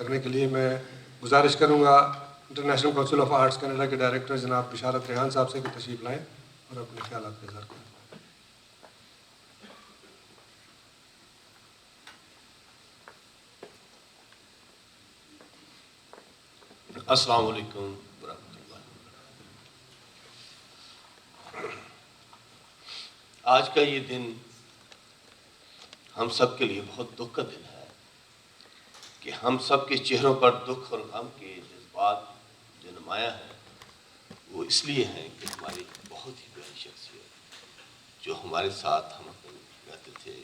کرنے کے لیے میں گزارش کروں گا international council of arts Canada کے ڈائریکٹر جناب بشارت ریحان صاحب سے کہ تشریف لائیں اور اپنے خیالات کا اظہار کریں. السلام علیکم ورحمۃ اللہ وبرکاتہ. آج کا یہ دن ہم سب کے لیے بہت دکھ کا دن ہے کہ ہم سب کے چہروں پر دکھ اور غم کے جذبات جو نمایاں ہیں وہ اس لیے ہیں کہ ہماری بہت ہی پیاری شخصیت جو ہمارے ساتھ ہم رہتے تھے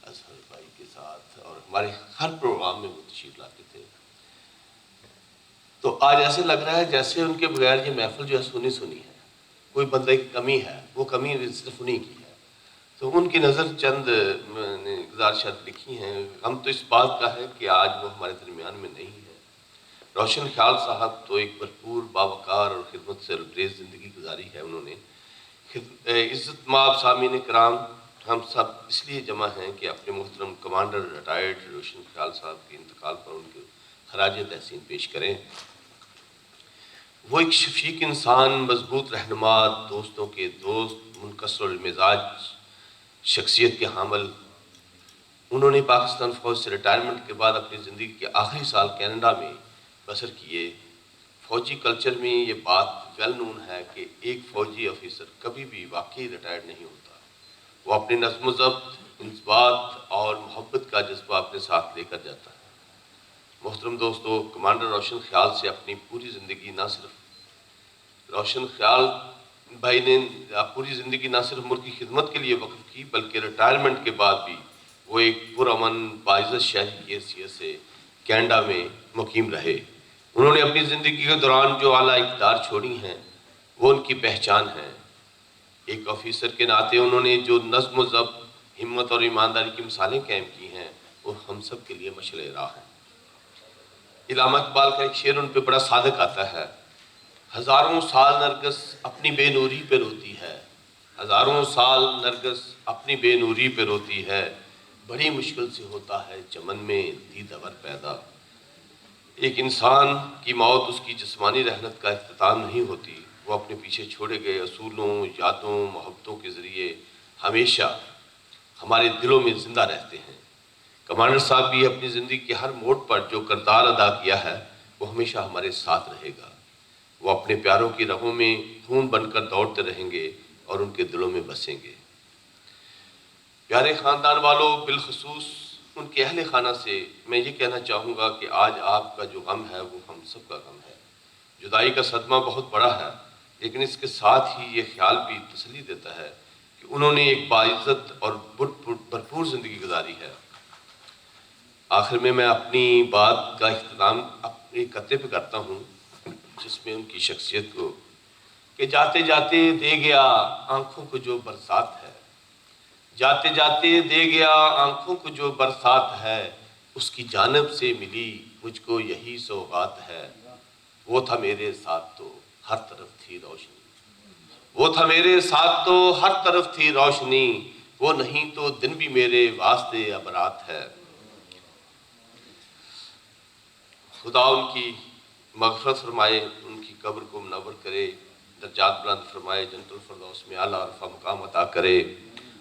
اظہر بھائی کے ساتھ اور ہمارے ہر پروگرام میں وہ تشریف لاتے تھے، تو آج ایسے لگ رہا ہے جیسے ان کے بغیر یہ محفل جو ہے سنی سنی ہے. کوئی بندے کی کمی ہے، وہ کمی صرف انہیں کی ہے. تو ان کی نظر چند گزارشات لکھی ہیں. ہم تو اس بات کا ہے کہ آج وہ ہمارے درمیان میں نہیں ہے. روشن خیال صاحب تو ایک بھرپور باوقار اور خدمت سے ریز زندگی گزاری ہے انہوں نے. عزت مآب سامعین کرام، ہم سب اس لیے جمع ہیں کہ اپنے محترم کمانڈر ریٹائرڈ روشن خیال صاحب کے انتقال پر ان کے خراج تحسین پیش کریں. وہ ایک شفیق انسان، مضبوط رہنما، دوستوں کے دوست، منکسر المزاج شخصیت کے حامل. انہوں نے پاکستان فوج سے ریٹائرمنٹ کے بعد اپنی زندگی کے آخری سال کینیڈا میں بسر کیے. فوجی کلچر میں یہ بات ویل نون ہے کہ ایک فوجی آفیسر کبھی بھی واقعی ریٹائرڈ نہیں ہوتا. وہ اپنے نظم و ضبط، انضباط اور محبت کا جذبہ اپنے ساتھ لے کر جاتا ہے. محترم دوستو، کمانڈر روشن خیال سے اپنی پوری زندگی نہ صرف روشن خیال بھائی نے پوری زندگی نہ صرف ملک کی خدمت کے لیے وقف کی بلکہ ریٹائرمنٹ کے بعد بھی وہ ایک پرامن باعزت شہری کی حیثیت سے کینیڈا میں مقیم رہے. انہوں نے اپنی زندگی کے دوران جو اعلیٰ اقدار چھوڑی ہیں وہ ان کی پہچان ہے. ایک آفیسر کے ناطے انہوں نے جو نظم و ضبط، ہمت اور ایمانداری کی مثالیں قائم کی ہیں وہ ہم سب کے لیے مشعل راہ ہیں. علامہ اقبال کا ایک شعر ان پہ بڑا صادق آتا ہے: ہزاروں سال نرگس اپنی بے نوری پہ روتی ہے، ہزاروں سال نرگس اپنی بے نوری پہ روتی ہے، بڑی مشکل سے ہوتا ہے چمن میں دیدور پیدا. ایک انسان کی موت اس کی جسمانی رحلت کا اختتام نہیں ہوتی، وہ اپنے پیچھے چھوڑے گئے اصولوں، یادوں، محبتوں کے ذریعے ہمیشہ ہمارے دلوں میں زندہ رہتے ہیں. کمانڈر صاحب بھی اپنی زندگی کے ہر موڑ پر جو کردار ادا کیا ہے وہ ہمیشہ ہمارے ساتھ رہے گا. وہ اپنے پیاروں کی رگوں میں خون بن کر دوڑتے رہیں گے اور ان کے دلوں میں بسیں گے. پیارے خاندان والوں، بالخصوص ان کے اہل خانہ سے میں یہ کہنا چاہوں گا کہ آج آپ کا جو غم ہے وہ ہم سب کا غم ہے. جدائی کا صدمہ بہت بڑا ہے، لیکن اس کے ساتھ ہی یہ خیال بھی تسلی دیتا ہے کہ انہوں نے ایک باعزت اور بھرپور زندگی گزاری ہے. آخر میں اپنی بات کا اختتام اپنے قطعے پہ کرتا ہوں جس میں ان کی شخصیت کو کہ جاتے جاتے دے گیا آنکھوں کو جو برسات ہے، جاتے جاتے دے گیا آنکھوں کو جو برسات ہے، اس کی جانب سے ملی مجھ کو یہی سوغات ہے. وہ تھا میرے ساتھ تو ہر طرف تھی روشنی، وہ تھا میرے ساتھ تو ہر طرف تھی روشنی، وہ نہیں تو دن بھی میرے واسطے اب رات ہے. خدا ان کی مغفرت فرمائے، ان کی قبر کو منور کرے، درجات بلند فرمائے، جنت الفردوس میں اعلیٰ عرفہ مقام عطا کرے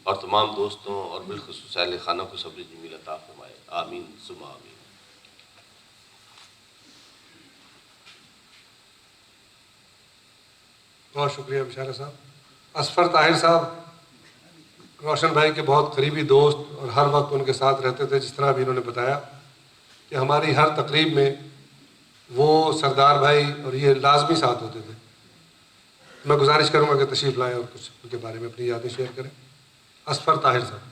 اور تمام دوستوں اور بالخصوص اہل خانہ کو صبر جمیل عطا فرمائے. آمین ثم آمین. بہت شکریہ بشارت صاحب. اصفر طاہر صاحب روشن بھائی کے بہت قریبی دوست اور ہر وقت ان کے ساتھ رہتے تھے. جس طرح بھی انہوں نے بتایا کہ ہماری ہر تقریب میں وہ سردار بھائی اور یہ لازمی ساتھ ہوتے تھے. میں گزارش کروں گا کہ تشریف لائیں اور کچھ ان کے بارے میں اپنی یادیں شیئر کریں. اصفر طاہر صاحب.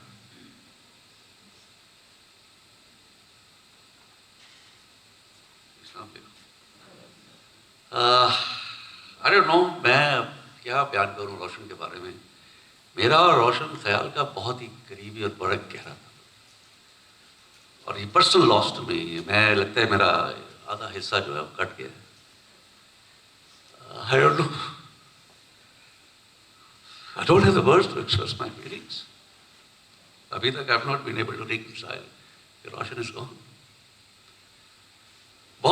I don't know میں کیا بیان کروں روشن کے بارے میں. میرا اور روشن خیال کا بہت ہی قریبی اور بڑا گہرا تھا اور یہ پرسنل لاس ٹو می. میں لگتا ہے میرا آدھا حصہ جو ہے وہ کٹ گیا ہے. I don't know. I don't have the words to express my feelings. ابھی تک I have not been able to reconcile کہ روشن is gone.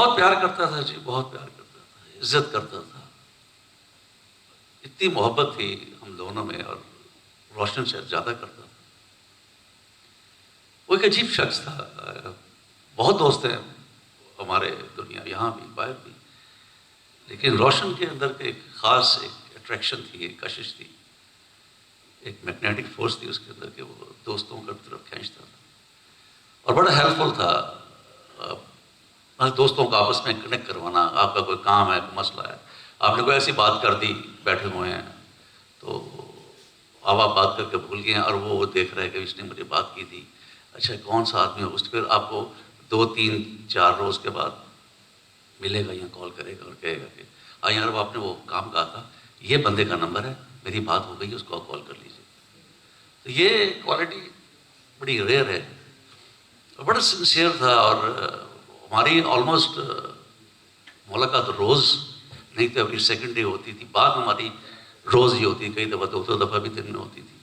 بہت پیار کرتا تھا جی، بہت پیار کرتا تھا، عزت کرتا تھا، اتنی محبت تھی ہم دونوں میں، اور روشن سے زیادہ کرتا تھا. وہ ایک عجیب شخص تھا. بہت دوست ہیں ہمارے دنیا یہاں بھی باہر بھی، لیکن روشن کے اندر ایک خاص ایک اٹریکشن تھی، ایک کشش تھی، ایک میگنیٹک فورس تھی اس کے اندر کہ وہ دوستوں کی طرف کھینچتا تھا، اور بڑا ہیلپ فل تھا. دوستوں کا آپس میں کنیکٹ کروانا، آپ کا کوئی کام ہے، کوئی مسئلہ ہے، آپ نے کوئی ایسی بات کر دی، بیٹھے ہوئے ہیں تو آپ بات کر کے بھول گئے ہیں، اور وہ دیکھ رہے ہیں کہ اس نے مجھے بات کی تھی، اچھا کون سا آدمی ہے، اس پھر آپ کو 2 3 4 روز کے بعد ملے گا یا کال کرے گا اور کہے گا کہ ہاں یار آپ نے وہ کام کہا تھا، یہ بندے کا نمبر ہے، میری بات ہو گئی، اس کو کال کر لیجیے. تو یہ کوالٹی بڑی ریئر ہے، اور بڑا سنسیئر تھا. اور ہماری آلموسٹ ملاقات روز نہیں تو ابھی سیکنڈ ڈے ہوتی تھی، بعد ہماری روز ہی ہوتی، کئی دفعہ 2 دفعہ بھی دن میں ہوتی تھی.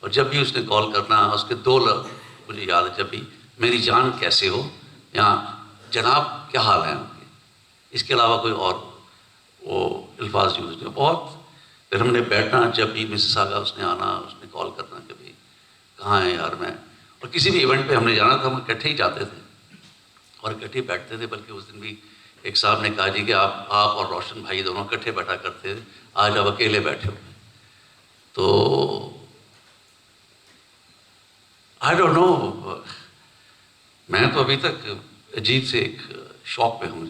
اور جب بھی اس نے کال کرنا، اس کے 2 لفظ مجھے یاد ہے، جب بھی میری جان کیسے ہو، یا جناب کیا حال ہے ان کے، اس کے علاوہ کوئی اور وہ الفاظ یوز نہیں. بہت پھر ہم نے بیٹھنا، جب بھی مسز آگا اس نے آنا، اس نے کال کرنا کہ بھائی کہاں ہے یار میں، اور کسی بھی ایونٹ پہ ہم نے جانا تھا ہم اکٹھے ہی جاتے تھے اور اکٹھے بیٹھتے تھے. بلکہ اس دن بھی ایک صاحب نے کہا جی کہ آپ اور روشن بھائی دونوں اکٹھے بیٹھا کرتے تھے، آج آپ اکیلے بیٹھے ہوئے. تو آئی ڈونٹ نو، میں تو ابھی تک عجیب سے ایک شوق پہ ہوں.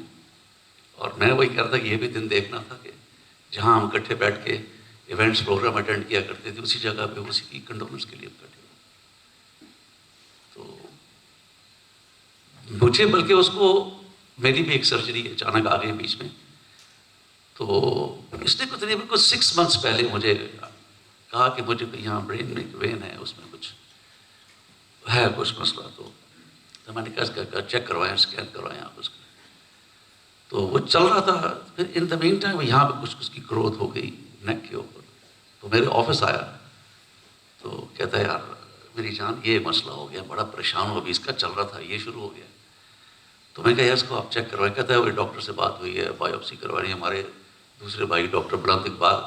اور میں وہی کہہ رہا تھا کہ یہ بھی دن دیکھنا تھا کہ جہاں ہم اکٹھے بیٹھ کے ایونٹس پروگرام اٹینڈ کیا کرتے تھے، اسی جگہ پہ اسی کی کنڈولنس کے لیے بیٹھے. تو مجھے بلکہ اس کو میری بھی ایک سرجری اچانک آ گئی بیچ میں، تو اس نے کچھ 6 months پہلے مجھے کہا کہ مجھے یہاں برین میں ایک وین ہے، اس میں کچھ ہے کچھ مسئلہ. تو میں نے کہا اس کا چیک کروائیں، اسکین کروائیں آپ اس کا. تو وہ چل رہا تھا. پھر ان دا مین ٹائم یہاں پہ کچھ کی گروتھ ہو گئی نیک کے اوپر. تو میرے آفس آیا تو کہتا ہے یار میری جان یہ مسئلہ ہو گیا، بڑا پریشان ہو، ابھی اس کا چل رہا تھا یہ شروع ہو گیا. تو میں کہا اس کو آپ چیک کروائیں. کہتا ہے وہ ڈاکٹر سے بات ہوئی ہے، بایوپسی کروانی ہے. ہمارے دوسرے بھائی ڈاکٹر بلند اقبال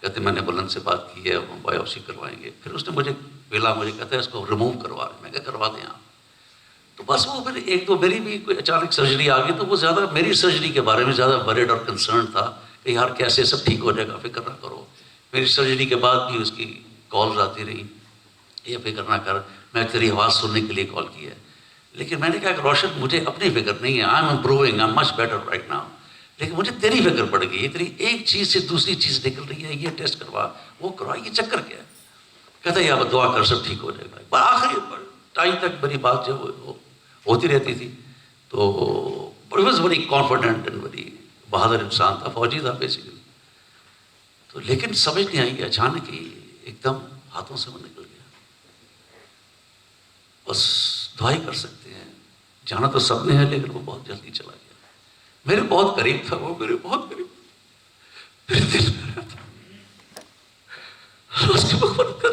کہتے ہیں میں نے بلند سے بات کی ہے، ہم بایوپسی کروائیں گے. پھر اس نے مجھے ملا، مجھے کہتا ہے اس کو ریموو کروا لیں. میں کہا کروا دیں آپ. تو بس وہ پھر ایک تو میری بھی کوئی اچانک سرجری آ گئی، تو وہ زیادہ میری سرجری کے بارے میں زیادہ ورڈ اور کنسرن تھا کہ یار کیسے سب ٹھیک ہو جائے گا، فکر نہ کرو. میری سرجری کے بعد بھی اس کی کالز آتی رہی، یہ فکر نہ کر، میں تیری آواز سننے کے لیے کال کیا ہے. لیکن میں نے کہا کہ روشن مجھے اپنی فکر نہیں ہے، I am improving, I am much better right now, لیکن مجھے تیری فکر پڑ گئی ہے، تیری ایک چیز سے دوسری چیز نکل رہی ہے، یہ ٹیسٹ کروا، وہ کروا، یہ چکر کیا ہے. کہتا ہے یا دعا کر سب ٹھیک ہو جائے گا. پر آخری ٹائم تک میری بات جب ہوتی رہتی تھی تو was very confident and very بہادر انسان تھا، فوجی تھا بیسیکلی. تو لیکن سمجھ نہیں آئی کہ اچانک ہی ایک دم ہاتھوں سے وہ نکل گیا. بس دعائی کر سکتے ہیں، جانا تو سب نے ہے، لیکن وہ بہت جلدی چلا گیا. میرے بہت قریب تھا وہ، میرے بہت قریب، میرے دل میں رہتا اس کی محبت کر.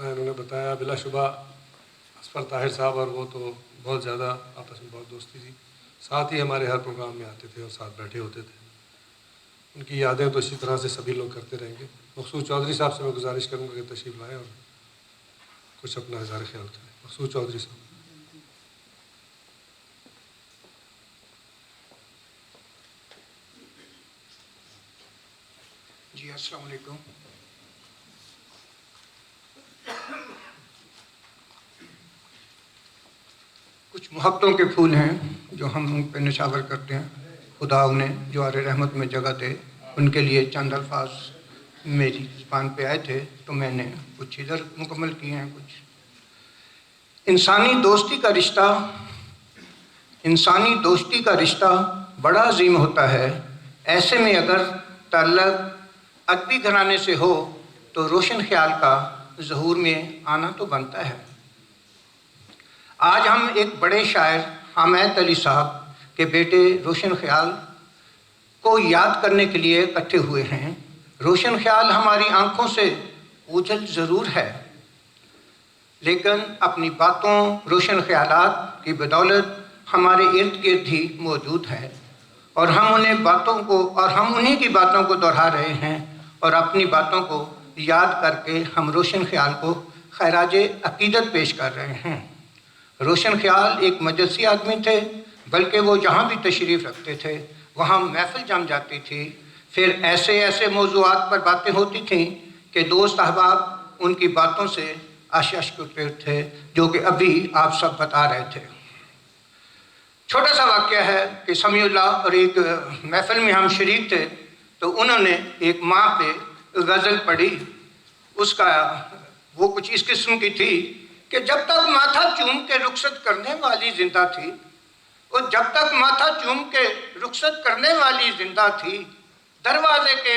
انہوں نے بتایا بلا شبہ اصفر طاہر صاحب اور وہ تو بہت زیادہ آپس میں بہت دوستی تھی. ساتھ ہی ہمارے ہر پروگرام میں آتے تھے اور ساتھ بیٹھے ہوتے تھے. ان کی یادیں تو اسی طرح سے سبھی لوگ کرتے رہیں گے. مقصود چودھری صاحب سے میں گزارش کروں گا کہ تشریف لائیں اور کچھ اپنا اظہار خیال کریں. مقصود چودھری صاحب. جی السلام علیکم. کچھ محبتوں کے پھول ہیں جو ہم ان پہ نشاور کرتے ہیں. خدا انہیں جوار رحمت میں جگہ دے. ان کے لیے چند الفاظ میری زبان پہ آئے تھے تو میں نے کچھ ادھر مکمل کیے ہیں. کچھ انسانی دوستی کا رشتہ بڑا عظیم ہوتا ہے. ایسے میں اگر تعلق ادبی گھرانے سے ہو تو روشن خیال کا ظہور میں آنا تو بنتا ہے. آج ہم ایک بڑے شاعر حمید علی صاحب کے بیٹے روشن خیال کو یاد کرنے کے لیے اکٹھے ہوئے ہیں. روشن خیال ہماری آنکھوں سے اوجھل ضرور ہے لیکن اپنی باتوں روشن خیالات کی بدولت ہمارے ارد گرد ہی موجود ہیں، اور ہم انہیں کی باتوں کو دہرا رہے ہیں اور اپنی باتوں کو یاد کر کے ہم روشن خیال کو خراج عقیدت پیش کر رہے ہیں۔ روشن خیال ایک مجلسی آدمی تھے، بلکہ وہ جہاں بھی تشریف رکھتے تھے وہاں محفل جم جاتی تھی، پھر ایسے موضوعات پر باتیں ہوتی تھیں کہ دوست احباب ان کی باتوں سے اشک اٹھتے تھے، جو کہ ابھی آپ سب بتا رہے تھے۔ چھوٹا سا واقعہ ہے کہ سمیع اللہ اور ایک محفل میں ہم شریک تھے، تو انہوں نے ایک ماں پہ غزل پڑھی، اس کا وہ کچھ اس قسم کی تھی کہ جب تک ماتھا چوم کے رخصت کرنے والی زندہ تھی، اور جب تک ماتھا چوم کے رخصت کرنے والی زندہ تھی، دروازے کے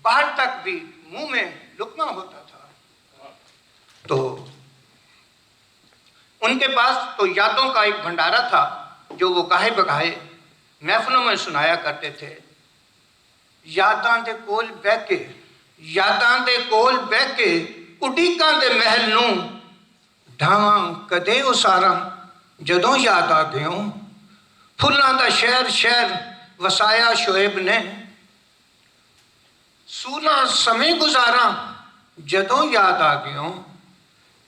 باہر تک بھی منہ میں لقمہ ہوتا تھا۔ تو ان کے پاس تو یادوں کا ایک بھنڈارا تھا جو وہ گاہے بگاہے محفلوں میں سنایا کرتے تھے۔ یاداں دے کول بہ کے اڈیکاں دے محل نوں ڈھاواں کدے اساراں جدوں یاد آ گیوں، پھلاں دا شہر وسایا شعیب نے، سولاں سمیں گزاراں جدوں یاد آ گیوں،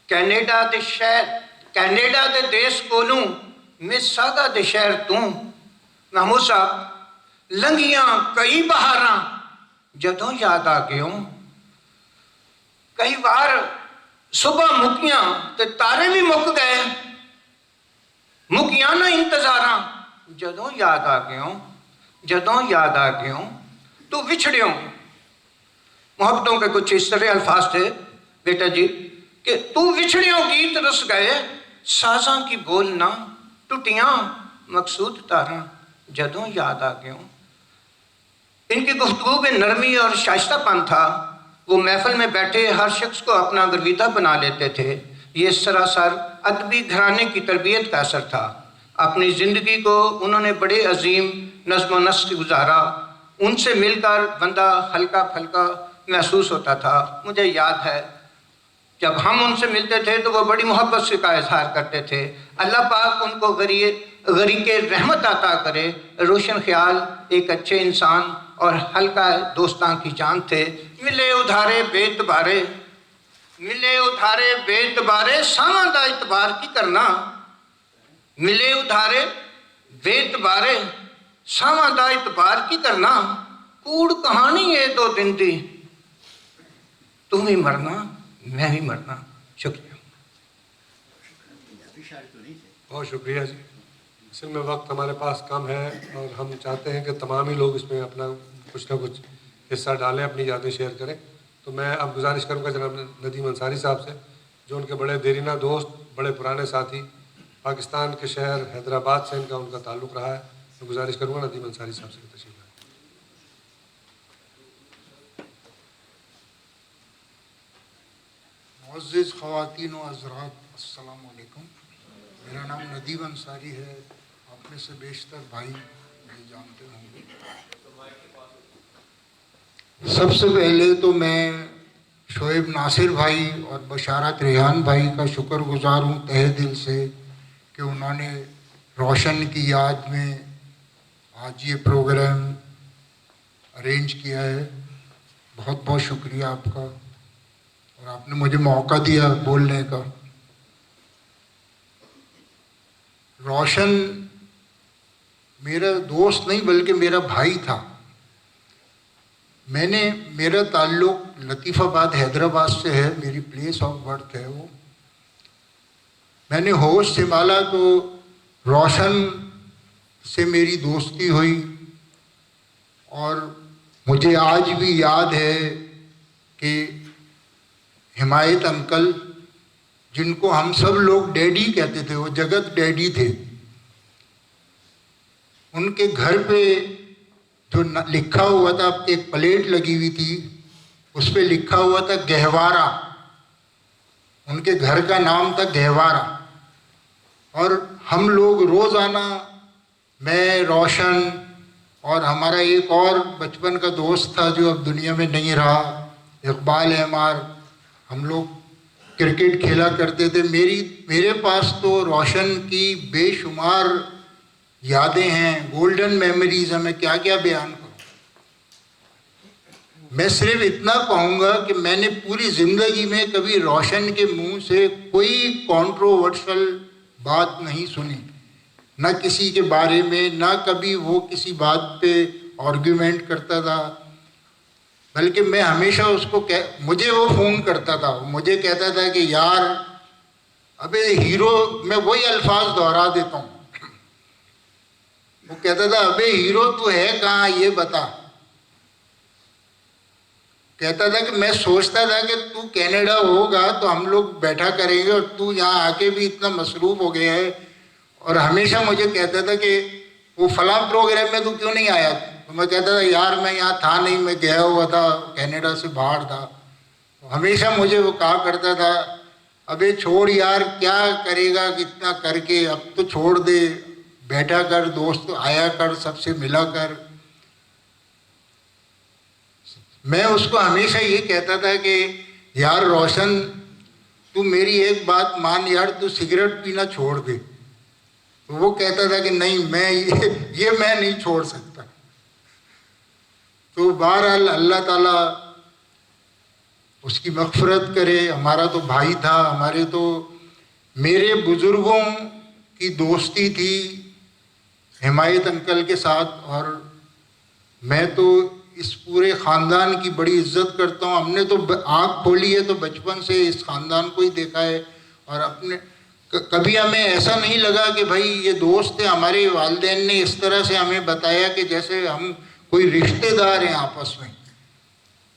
کینیڈا دے دیس کولوں مساگا دے شہر توں، محمود صاحب لنگیاں کئی بہاراں جدوں یاد آ گیوں، کئی بار صبح مکیاں تے تارے بھی مک گئے، مکیاں نہ انتظاراں جدوں یاد آ گیوں، تو وچھڑیوں۔ محبتوں کے کچھ اس طرح الفاظ تھے بیٹا جی کہ تو وچھڑیوں گیت رس گئے، سازاں کی بولنا ٹوٹیاں مقصود تاراں جدوں یاد آ گیوں۔ ان کی گفتگو میں نرمی اور شائستہ پن تھا، وہ محفل میں بیٹھے ہر شخص کو اپنا گرویدہ بنا لیتے تھے۔ یہ سراسر ادبی گھرانے کی تربیت کا اثر تھا۔ اپنی زندگی کو انہوں نے بڑے عظیم نظم و نسق گزارا، ان سے مل کر بندہ ہلکا پھلکا محسوس ہوتا تھا۔ مجھے یاد ہے جب ہم ان سے ملتے تھے تو وہ بڑی محبت سے کا اظہار کرتے تھے۔ اللہ پاک ان کو غریق رحمت عطا کرے۔ روشن خیال ایک اچھے انسان اور ہلکا دوستاں کی جان تھے۔ ملے ادھارے بے اعتبارے ساواں دا اعتبار کی کرنا، ملے ادھارے بے اعتبارے ساواں دا اعتبار کی کرنا، کوڑ کہانی ہے 2 دن دی، تم بھی مرنا میں بھی مرنا۔ شکریہ۔ بہت شکریہ جی۔ اصل میں وقت ہمارے پاس کم ہے اور ہم چاہتے ہیں کہ تمام ہی لوگ اس میں اپنا کچھ نہ کچھ حصہ ڈالیں، اپنی یادیں شیئر کریں۔ تو میں اب گزارش کروں گا جناب ندیم انصاری صاحب سے، جو ان کے بڑے دیرینہ دوست، بڑے پرانے ساتھی، پاکستان کے شہر حیدرآباد سے ان کا تعلق رہا ہے۔ میں گزارش کروں گا ندیم انصاری صاحب سے تشریف لائیں۔ معزز خواتین و حضرات، السلام علیکم۔ میرا نام ندیم انصاری ہے، آپ میں سے بیشتر بھائی مجھے جانتے ہوں گے۔ سب سے پہلے تو میں شعیب ناصر بھائی اور بشارت ریحان بھائی کا شکر گزار ہوں تہہ دل سے کہ انہوں نے روشن کی یاد میں آج یہ پروگرام ارینج کیا ہے۔ بہت بہت شکریہ آپ کا، اور آپ نے مجھے موقع دیا بولنے کا۔ روشن میرا دوست نہیں بلکہ میرا بھائی تھا۔ میرا تعلق لطیف آباد حیدرآباد سے ہے، میری پلیس آف برتھ ہے وہ۔ میں نے ہوش سنبھالا تو روشن سے میری دوستی ہوئی، اور مجھے آج بھی یاد ہے کہ حمایت انکل، جن کو ہم سب لوگ ڈیڈی کہتے تھے، وہ جگت ڈیڈی تھے، ان کے گھر پہ جو لکھا ہوا تھا، ایک پلیٹ لگی ہوئی تھی، اس پہ لکھا ہوا تھا گہوارہ۔ ان کے گھر کا نام تھا گہوارہ، اور ہم لوگ روزانہ، میں، روشن اور ہمارا ایک اور بچپن کا دوست تھا جو اب دنیا میں نہیں رہا، اقبال احمار، ہم لوگ کرکٹ کھیلا کرتے تھے. میرے پاس تو روشن کی بے شمار یادیں ہیں, گولڈن میموریز ہیں. میں کیا کیا بیان کروں. میں صرف اتنا کہوں گا کہ میں نے پوری زندگی میں کبھی روشن کے منہ سے کوئی کانٹروورشل بات نہیں سنی, نہ کسی کے بارے میں, نہ کبھی وہ کسی بات پہ آرگیومنٹ کرتا تھا. بلکہ میں ہمیشہ اس کو مجھے وہ فون کرتا تھا, مجھے کہتا تھا کہ یار ابے ہیرو, میں وہی الفاظ دہرا دیتا ہوں, وہ کہتا تھا ابے ہیرو تو ہے کہاں یہ بتا. کہتا تھا کہ میں سوچتا تھا کہ تو کینیڈا ہوگا تو ہم لوگ بیٹھا کریں گے, اور تو یہاں آ کے بھی اتنا مصروف ہو گیا ہے. اور ہمیشہ مجھے کہتا تھا کہ وہ فلاں پروگرام میں تو کیوں نہیں آیا. تو میں کہتا تھا یار میں یہاں تھا نہیں, میں گیا ہوا تھا, کینیڈا سے باہر تھا. ہمیشہ مجھے وہ کہا کرتا تھا ابے چھوڑ یار, کیا کرے گا کتنا کر کے, اب تو چھوڑ دے, بیٹھا کر, دوست آیا کر, سب سے ملا کر. میں اس کو ہمیشہ یہ کہتا تھا کہ یار روشن تو میری ایک بات مان یار, تو سگریٹ پینا چھوڑ دے. تو وہ کہتا تھا کہ نہیں میں یہ میں نہیں چھوڑ سکتا. تو بہرحال اللہ تعالیٰ اس کی مغفرت کرے. ہمارا تو بھائی تھا, ہمارے تو میرے بزرگوں کی دوستی تھی حمایت انکل کے ساتھ, اور میں تو اس پورے خاندان کی بڑی عزت کرتا ہوں. ہم نے تو آنکھ کھولی ہے تو بچپن سے اس خاندان کو ہی دیکھا ہے, اور اپنے کبھی ہمیں ایسا نہیں لگا کہ بھائی یہ دوست ہے. ہمارے والدین نے اس طرح سے ہمیں بتایا کہ جیسے ہم کوئی رشتہ دار ہیں آپس میں.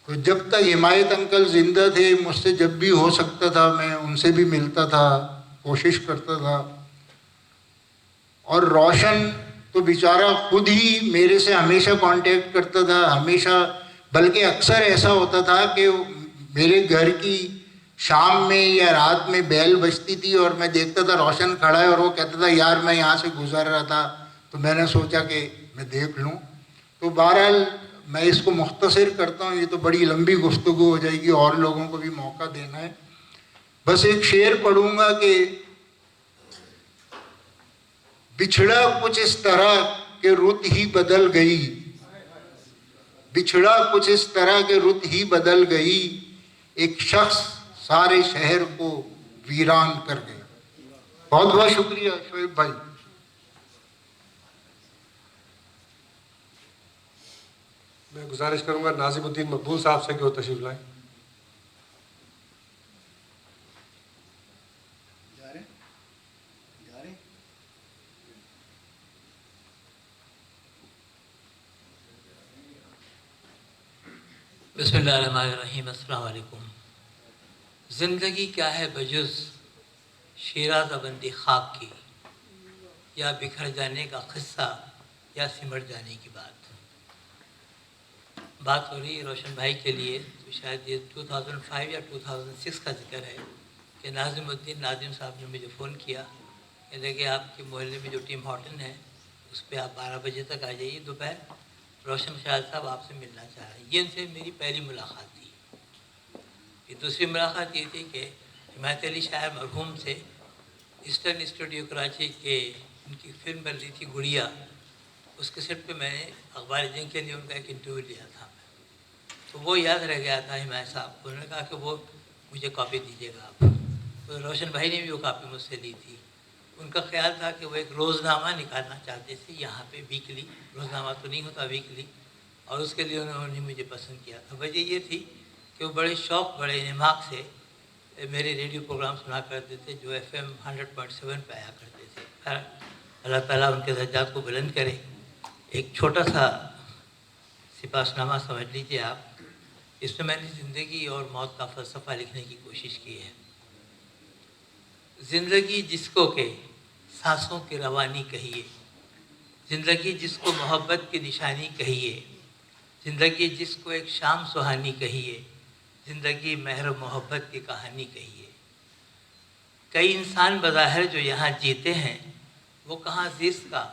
تو جب تک حمایت انکل زندہ تھے, مجھ سے جب بھی ہو سکتا تھا میں ان سے بھی ملتا تھا, کوشش کرتا تھا. اور روشن تو بیچارہ خود ہی میرے سے ہمیشہ کانٹیکٹ کرتا تھا, ہمیشہ. بلکہ اکثر ایسا ہوتا تھا کہ میرے گھر کی شام میں یا رات میں بیل بجتی تھی اور میں دیکھتا تھا روشن کھڑا ہے, اور وہ کہتا تھا یار میں یہاں سے گزر رہا تھا. تو میں نے سوچا کہ میں دیکھ لوں. تو بہرحال میں اس کو مختصر کرتا ہوں, یہ تو بڑی لمبی گفتگو ہو جائے گی, اور لوگوں کو بھی موقع دینا ہے. بس ایک شعر پڑھوں گا کہ بچھڑا کچھ اس طرح کہ رت ہی بدل گئی, بچھڑا کچھ اس طرح کہ رت ہی بدل گئی, ایک شخص سارے شہر کو ویران کر گیا. بہت بہت شکریہ شعیب بھائی. میں گزارش کروں گا ناظم الدین مقبول صاحب سے کہ وہ تشریف لائیں. بسم اللہ الرحمن الرحیم. السلام علیکم. زندگی کیا ہے بجز شیرازہ بندی خاک کی, یا بکھر جانے کا قصہ یا سمٹ جانے کی بات. بات ہو رہی ہے روشن بھائی کے لیے, تو شاید یہ 2005 یا 2006 کا ذکر ہے کہ ناظم الدین ناظم صاحب نے مجھے فون کیا کہ دیکھیں آپ کے محلے میں جو ٹیم ہارٹن ہے اس پہ آپ 12 بجے تک آ جائیے دوپہر, روشن شاہد صاحب آپ سے ملنا چاہ رہے ہیں. یہ ان سے میری پہلی ملاقات تھی. پھر دوسری ملاقات یہ تھی کہ حمایت علی شاعر مرحوم سے ایسٹرن اسٹوڈیو کراچی کے ان کی فلم بن رہی تھی گڑیا, اس کے سیٹ پہ میں نے اخبار جنگ کے لیے ان کا ایک انٹرویو لیا تھا. تو وہ یاد رہ گیا تھا حمایت صاحب. انہوں نے کہا کہ وہ مجھے کاپی دیجیے گا آپ. تو روشن بھائی نے بھی وہ کاپی مجھ سے لی تھی. ان کا خیال تھا کہ وہ ایک روزنامہ نکالنا چاہتے تھے یہاں پہ, ویکلی, روزنامہ تو نہیں ہوتا ویکلی, اور اس کے لیے انہوں نے مجھے پسند کیا تھا. وجہ یہ تھی کہ وہ بڑے شوق بڑے انہماک سے میرے ریڈیو پروگرام سنا کرتے تھے جو FM 100.7 پہ آیا کرتے تھے. اللہ تعالیٰ ان کے درجات کو بلند کرے. ایک چھوٹا سا سپاسنامہ سمجھ لیجیے آپ, اس میں نے زندگی اور موت کا فلسفہ لکھنے کی کوشش کی ہے. زندگی جس کو کہ سانسوں کی روانی کہیے, زندگی جس کو محبت کی نشانی کہیے, زندگی جس کو ایک شام سہانی کہیے, زندگی مہر محبت کی کہانی کہیے. کئی انسان بظاہر جو یہاں جیتے ہیں وہ کہاں زیست کا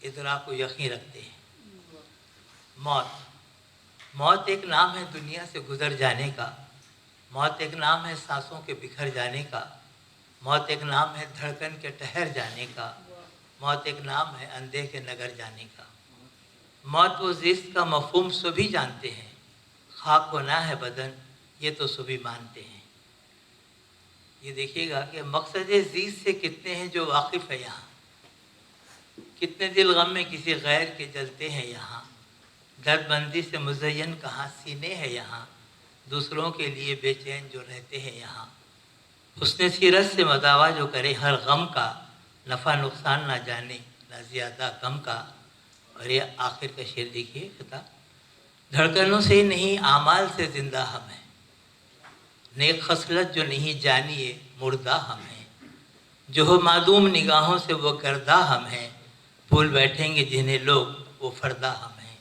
ادراک و یقین رکھتے ہیں. موت ایک نام ہے دنیا سے گزر جانے کا, موت ایک نام ہے سانسوں کے بکھر جانے کا، موت ایک نام ہے دھڑکن کے ٹھہر جانے کا، موت ایک نام ہے اندھے کے نگر جانے کا۔ موت و زیست کا مفہوم سبھی جانتے ہیں، خاک ہونا ہے بدن یہ تو سبھی مانتے ہیں۔ یہ دیکھیے گا کہ مقصد زیست سے کتنے ہیں جو واقف ہے یہاں، کتنے دل غم میں کسی غیر کے جلتے ہیں یہاں، درد بندی سے مزین کہاں سینے ہیں یہاں، دوسروں کے لیے بے چین جو رہتے ہیں یہاں۔ حسن سیرت سے مداوا جو کرے ہر غم کا، نفع نقصان نہ جانے نہ زیادہ کم کا۔ اور یہ آخر کا شعر دیکھیے خطاب، دھڑکنوں سے نہیں اعمال سے زندہ ہم ہیں، نیک خصلت جو نہیں جانیے مردہ ہم ہیں، جو ہو معدوم نگاہوں سے وہ گردہ ہم ہیں، بھول بیٹھیں گے جنہیں لوگ وہ فردا ہم ہیں۔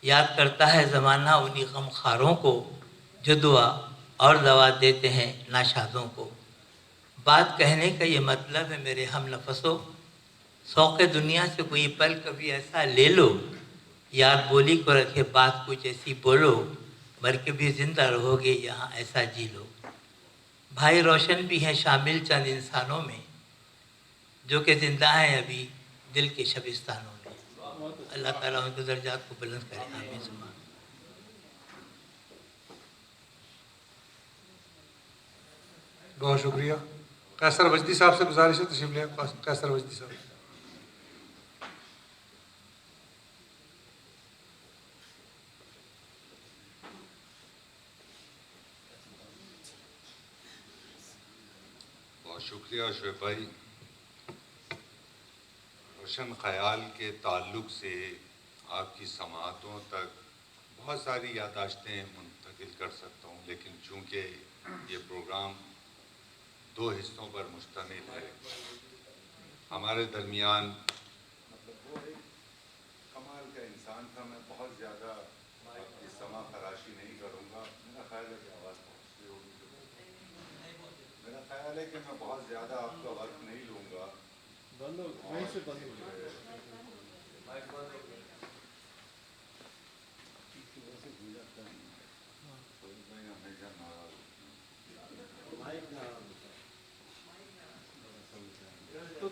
یاد کرتا ہے زمانہ انہی غم خاروں کو، جو دعا اور دوا دیتے ہیں ناشادوں کو۔ بات کہنے کا یہ مطلب ہے میرے ہم نفسوں، شوق دنیا سے کوئی پل کبھی ایسا لے لو، یاد بولی کو رکھے بات کچھ ایسی بولو، مر کے بھی زندہ رہو گے یہاں ایسا جی لو۔ بھائی روشن بھی ہیں شامل چند انسانوں میں، جو کہ زندہ ہیں ابھی دل کے شبستانوں میں۔ اللہ تعالیٰ ان کے درجات کو بلند کرے، آمین ثم آمین۔ بہت شکریہ۔ قیصر وجدی صاحب سے گزارش ہے تشریف لیں۔ قیصر وجدی صاحب۔ بہت شکریہ شعیب بھائی، روشن خیال کے تعلق سے آپ کی سماعتوں تک بہت ساری یادداشتیں منتقل کر سکتا ہوں، لیکن چونکہ یہ پروگرام 2 حصوں پر مشتمل ہے، ہمارے درمیان وہ ایک کمال کا انسان تھا۔ میں بہت زیادہ آپ کی سماع فراشی نہیں کروں گا، میرا خیال ہے کہ آواز پہنچتی ہوگی، میرا خیال ہے کہ میں بہت زیادہ آپ کا وقت نہیں لوں گا۔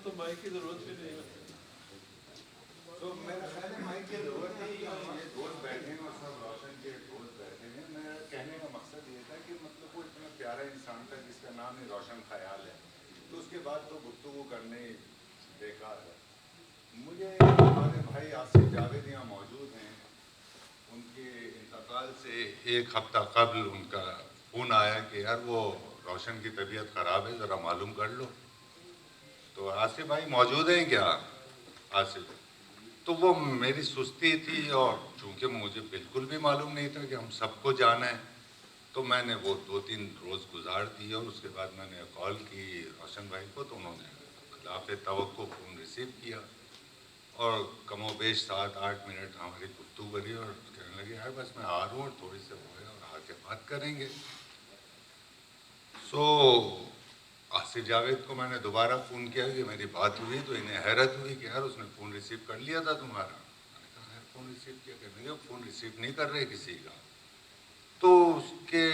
تو مائک کی ضرورت بھی نہیں ہے، تو میرا خیال ہے مائک کی ضرورت نہیں ہے، یہ دوست بیٹھے ہیں اور سب روشن کے دوست بیٹھے ہیں۔ میرا کہنے کا مقصد یہ تھا کہ مطلب وہ اتنا پیارا انسان تھا جس کا نام ہی روشن خیال ہے، تو اس کے بعد تو گفتگو کرنے بیکار ہے۔ مجھے ہمارے بھائی آصف جاوید یہاں موجود ہیں، ان کے انتقال سے 1 ہفتہ قبل ان کا فون آیا کہ یار وہ روشن کی طبیعت خراب ہے، ذرا معلوم کر لو۔ تو آصف بھائی موجود ہیں کیا؟ آصف، تو وہ میری سستی تھی اور چونکہ مجھے بالکل بھی معلوم نہیں تھا کہ ہم سب کو جانا ہے، تو میں نے وہ 2-3 روز گزار دیے، اور اس کے بعد میں نے کال کی روشن بھائی کو، تو انہوں نے خلاف توقع فون ریسیو کیا، اور کم و بیش 7-8 منٹ ہماری گفتگو کری، اور کہنے لگے یار بس میں آ رہا ہوں اور تھوڑی سے ہو گیا اور آ کے بات کریں گے۔ آصف جاوید کو میں نے دوبارہ فون کیا کہ میری بات ہوئی، تو انہیں حیرت ہوئی کہ یار اس نے فون ریسیو کر لیا تھا تمہارا۔ میں نے کہا یار فون ریسیو کیا، کہنے لگے فون ریسیو نہیں کر رہے کسی کا۔ تو اس کے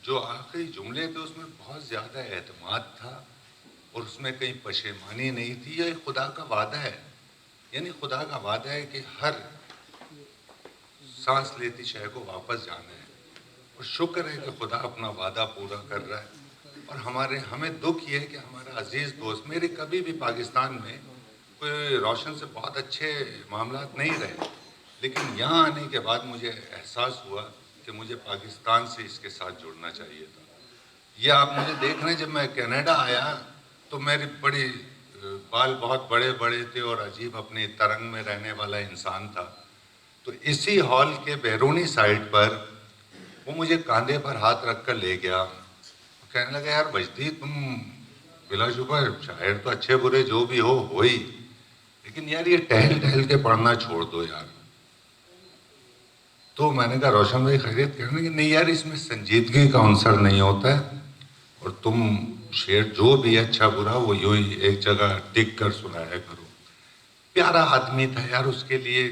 جو آخری جملے تھے اس میں بہت زیادہ اعتماد تھا، اور اس میں کہیں پشیمانی نہیں تھی۔ یہ خدا کا وعدہ ہے، یعنی خدا کا وعدہ ہے کہ ہر سانس لیتی شے کو واپس جانا ہے، اور شکر ہے کہ خدا اپنا وعدہ پورا کر رہا ہے۔ اور ہمیں دکھ یہ ہے کہ ہمارا عزیز دوست، میرے کبھی بھی پاکستان میں کوئی روشن سے بہت اچھے معاملات نہیں رہے، لیکن یہاں آنے کے بعد مجھے احساس ہوا کہ مجھے پاکستان سے اس کے ساتھ جڑنا چاہیے تھا۔ یہ آپ مجھے دیکھ رہے ہیں، جب میں کینیڈا آیا تو میری بال بہت بڑے بڑے تھے اور عجیب اپنی ترنگ میں رہنے والا انسان تھا، تو اسی ہال کے بیرونی سائڈ پر وہ مجھے کاندھے پر ہاتھ رکھ کر لے گیا، کہنے لگا یار وجدی تم بلا شبہ شاعر تو اچھے برے جو بھی ہو ہی، لیکن یار یہ ٹہل ٹہل کے پڑھنا چھوڑ دو یار۔ تو میں نے کہا روشن بھائی خیریت؟ کہنے کہ نہیں یار اس میں سنجیدگی کا عنصر نہیں ہوتا ہے، اور تم شعر جو بھی اچھا برا وہ یوں ہی ایک جگہ ٹک کر سنایا کرو۔ پیارا آدمی تھا یار، اس کے لیے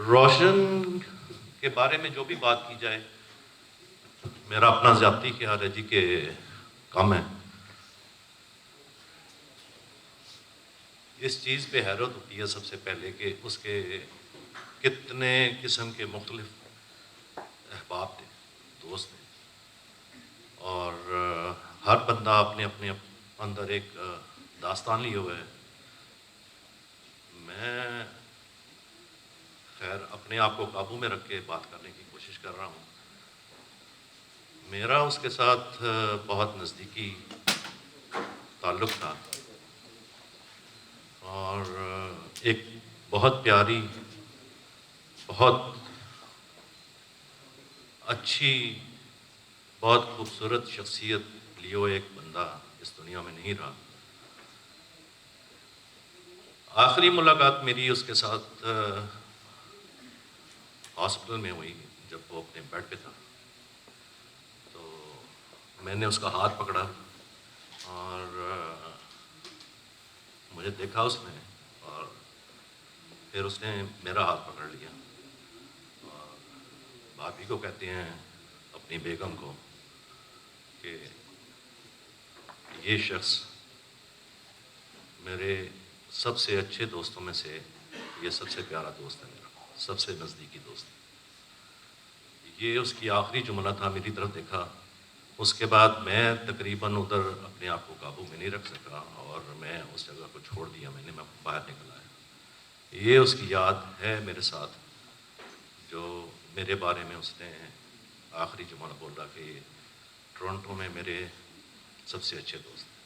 روشن کے بارے میں جو بھی بات کی جائے، میرا اپنا ذاتی خیال ہے جی کہ کم ہے. اس چیز پہ حیرت ہوتی ہے سب سے پہلے کہ اس کے کتنے قسم کے مختلف احباب تھے، دوست تھے، اور ہر بندہ اپنے اپنے اندر ایک داستان لیے ہوئے ہے. میں خیر اپنے آپ کو قابو میں رکھ کے بات کرنے کی کوشش کر رہا ہوں. میرا اس کے ساتھ بہت نزدیکی تعلق تھا اور ایک بہت پیاری، بہت اچھی، بہت خوبصورت شخصیت لیے ہوئے ایک بندہ اس دنیا میں نہیں رہا. آخری ملاقات میری اس کے ساتھ ہاسپٹل میں ہوئی جب وہ اپنے بیڈ پہ تھا. تو میں نے اس کا ہاتھ پکڑا اور مجھے دیکھا اس نے، اور پھر اس نے میرا ہاتھ پکڑ لیا. اور بھابھی کو کہتے ہیں اپنی بیگم کو کہ یہ شخص میرے سب سے اچھے دوستوں میں سے یہ سب سے پیارا دوست ہے، میرا سب سے نزدیکی دوست. یہ اس کی آخری جملہ تھا. میری طرف دیکھا. اس کے بعد میں تقریباً ادھر اپنے آپ کو قابو میں نہیں رکھ سکا اور میں اس جگہ کو چھوڑ دیا. میں باہر نکل آیا. یہ اس کی یاد ہے میرے ساتھ، جو میرے بارے میں اس نے آخری جملہ بول رہا کہ ٹورنٹو میں میرے سب سے اچھے دوست ہیں.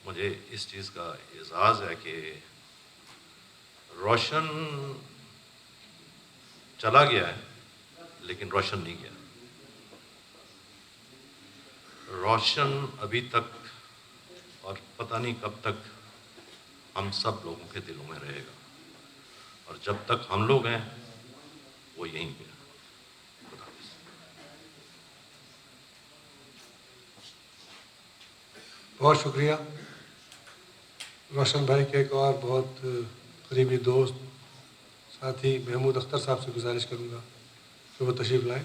مجھے اس چیز کا اعزاز ہے کہ روشن چلا گیا ہے لیکن روشن نہیں گیا. روشن ابھی تک اور پتہ نہیں کب تک ہم سب لوگوں کے دلوں میں رہے گا، اور جب تک ہم لوگ ہیں وہ یہیں پہ ہے. خدا حافظ. بہت شکریہ. روشن بھائی کے ایک اور بہت قریبی دوست ساتھی محمود اختر صاحب سے گزارش کروں گا کہ وہ تشریف لائیں.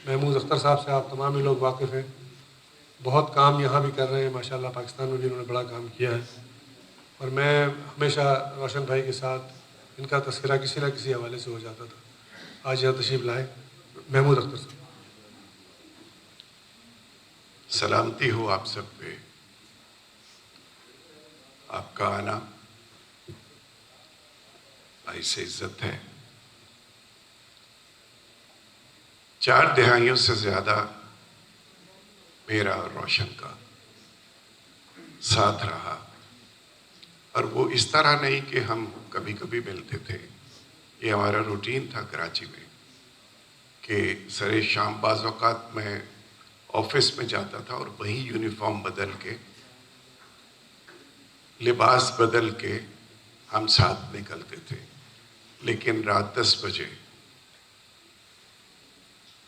محمود اختر صاحب سے آپ تمام ہی لوگ واقف ہیں. بہت کام یہاں بھی کر رہے ہیں ماشاءاللہ. پاکستان میں بھی انہوں نے بڑا کام کیا ہے، اور میں ہمیشہ روشن بھائی کے ساتھ ان کا تذکرہ کسی نہ کسی حوالے سے ہو جاتا تھا. آج یہاں تشریف لائیں محمود اختر صاحب. سلامتی ہو آپ سب پہ. آپ کا آنا ایسے عزت ہے. 4 دہائیوں سے زیادہ میرا اور روشن کا ساتھ رہا، اور وہ اس طرح نہیں کہ ہم کبھی کبھی ملتے تھے. یہ ہمارا روٹین تھا کراچی میں کہ سر شام بعض اوقات میں آفس میں جاتا تھا اور وہیں یونیفارم بدل کے، لباس بدل کے ہم ساتھ نکلتے تھے. لیکن رات 10 بجے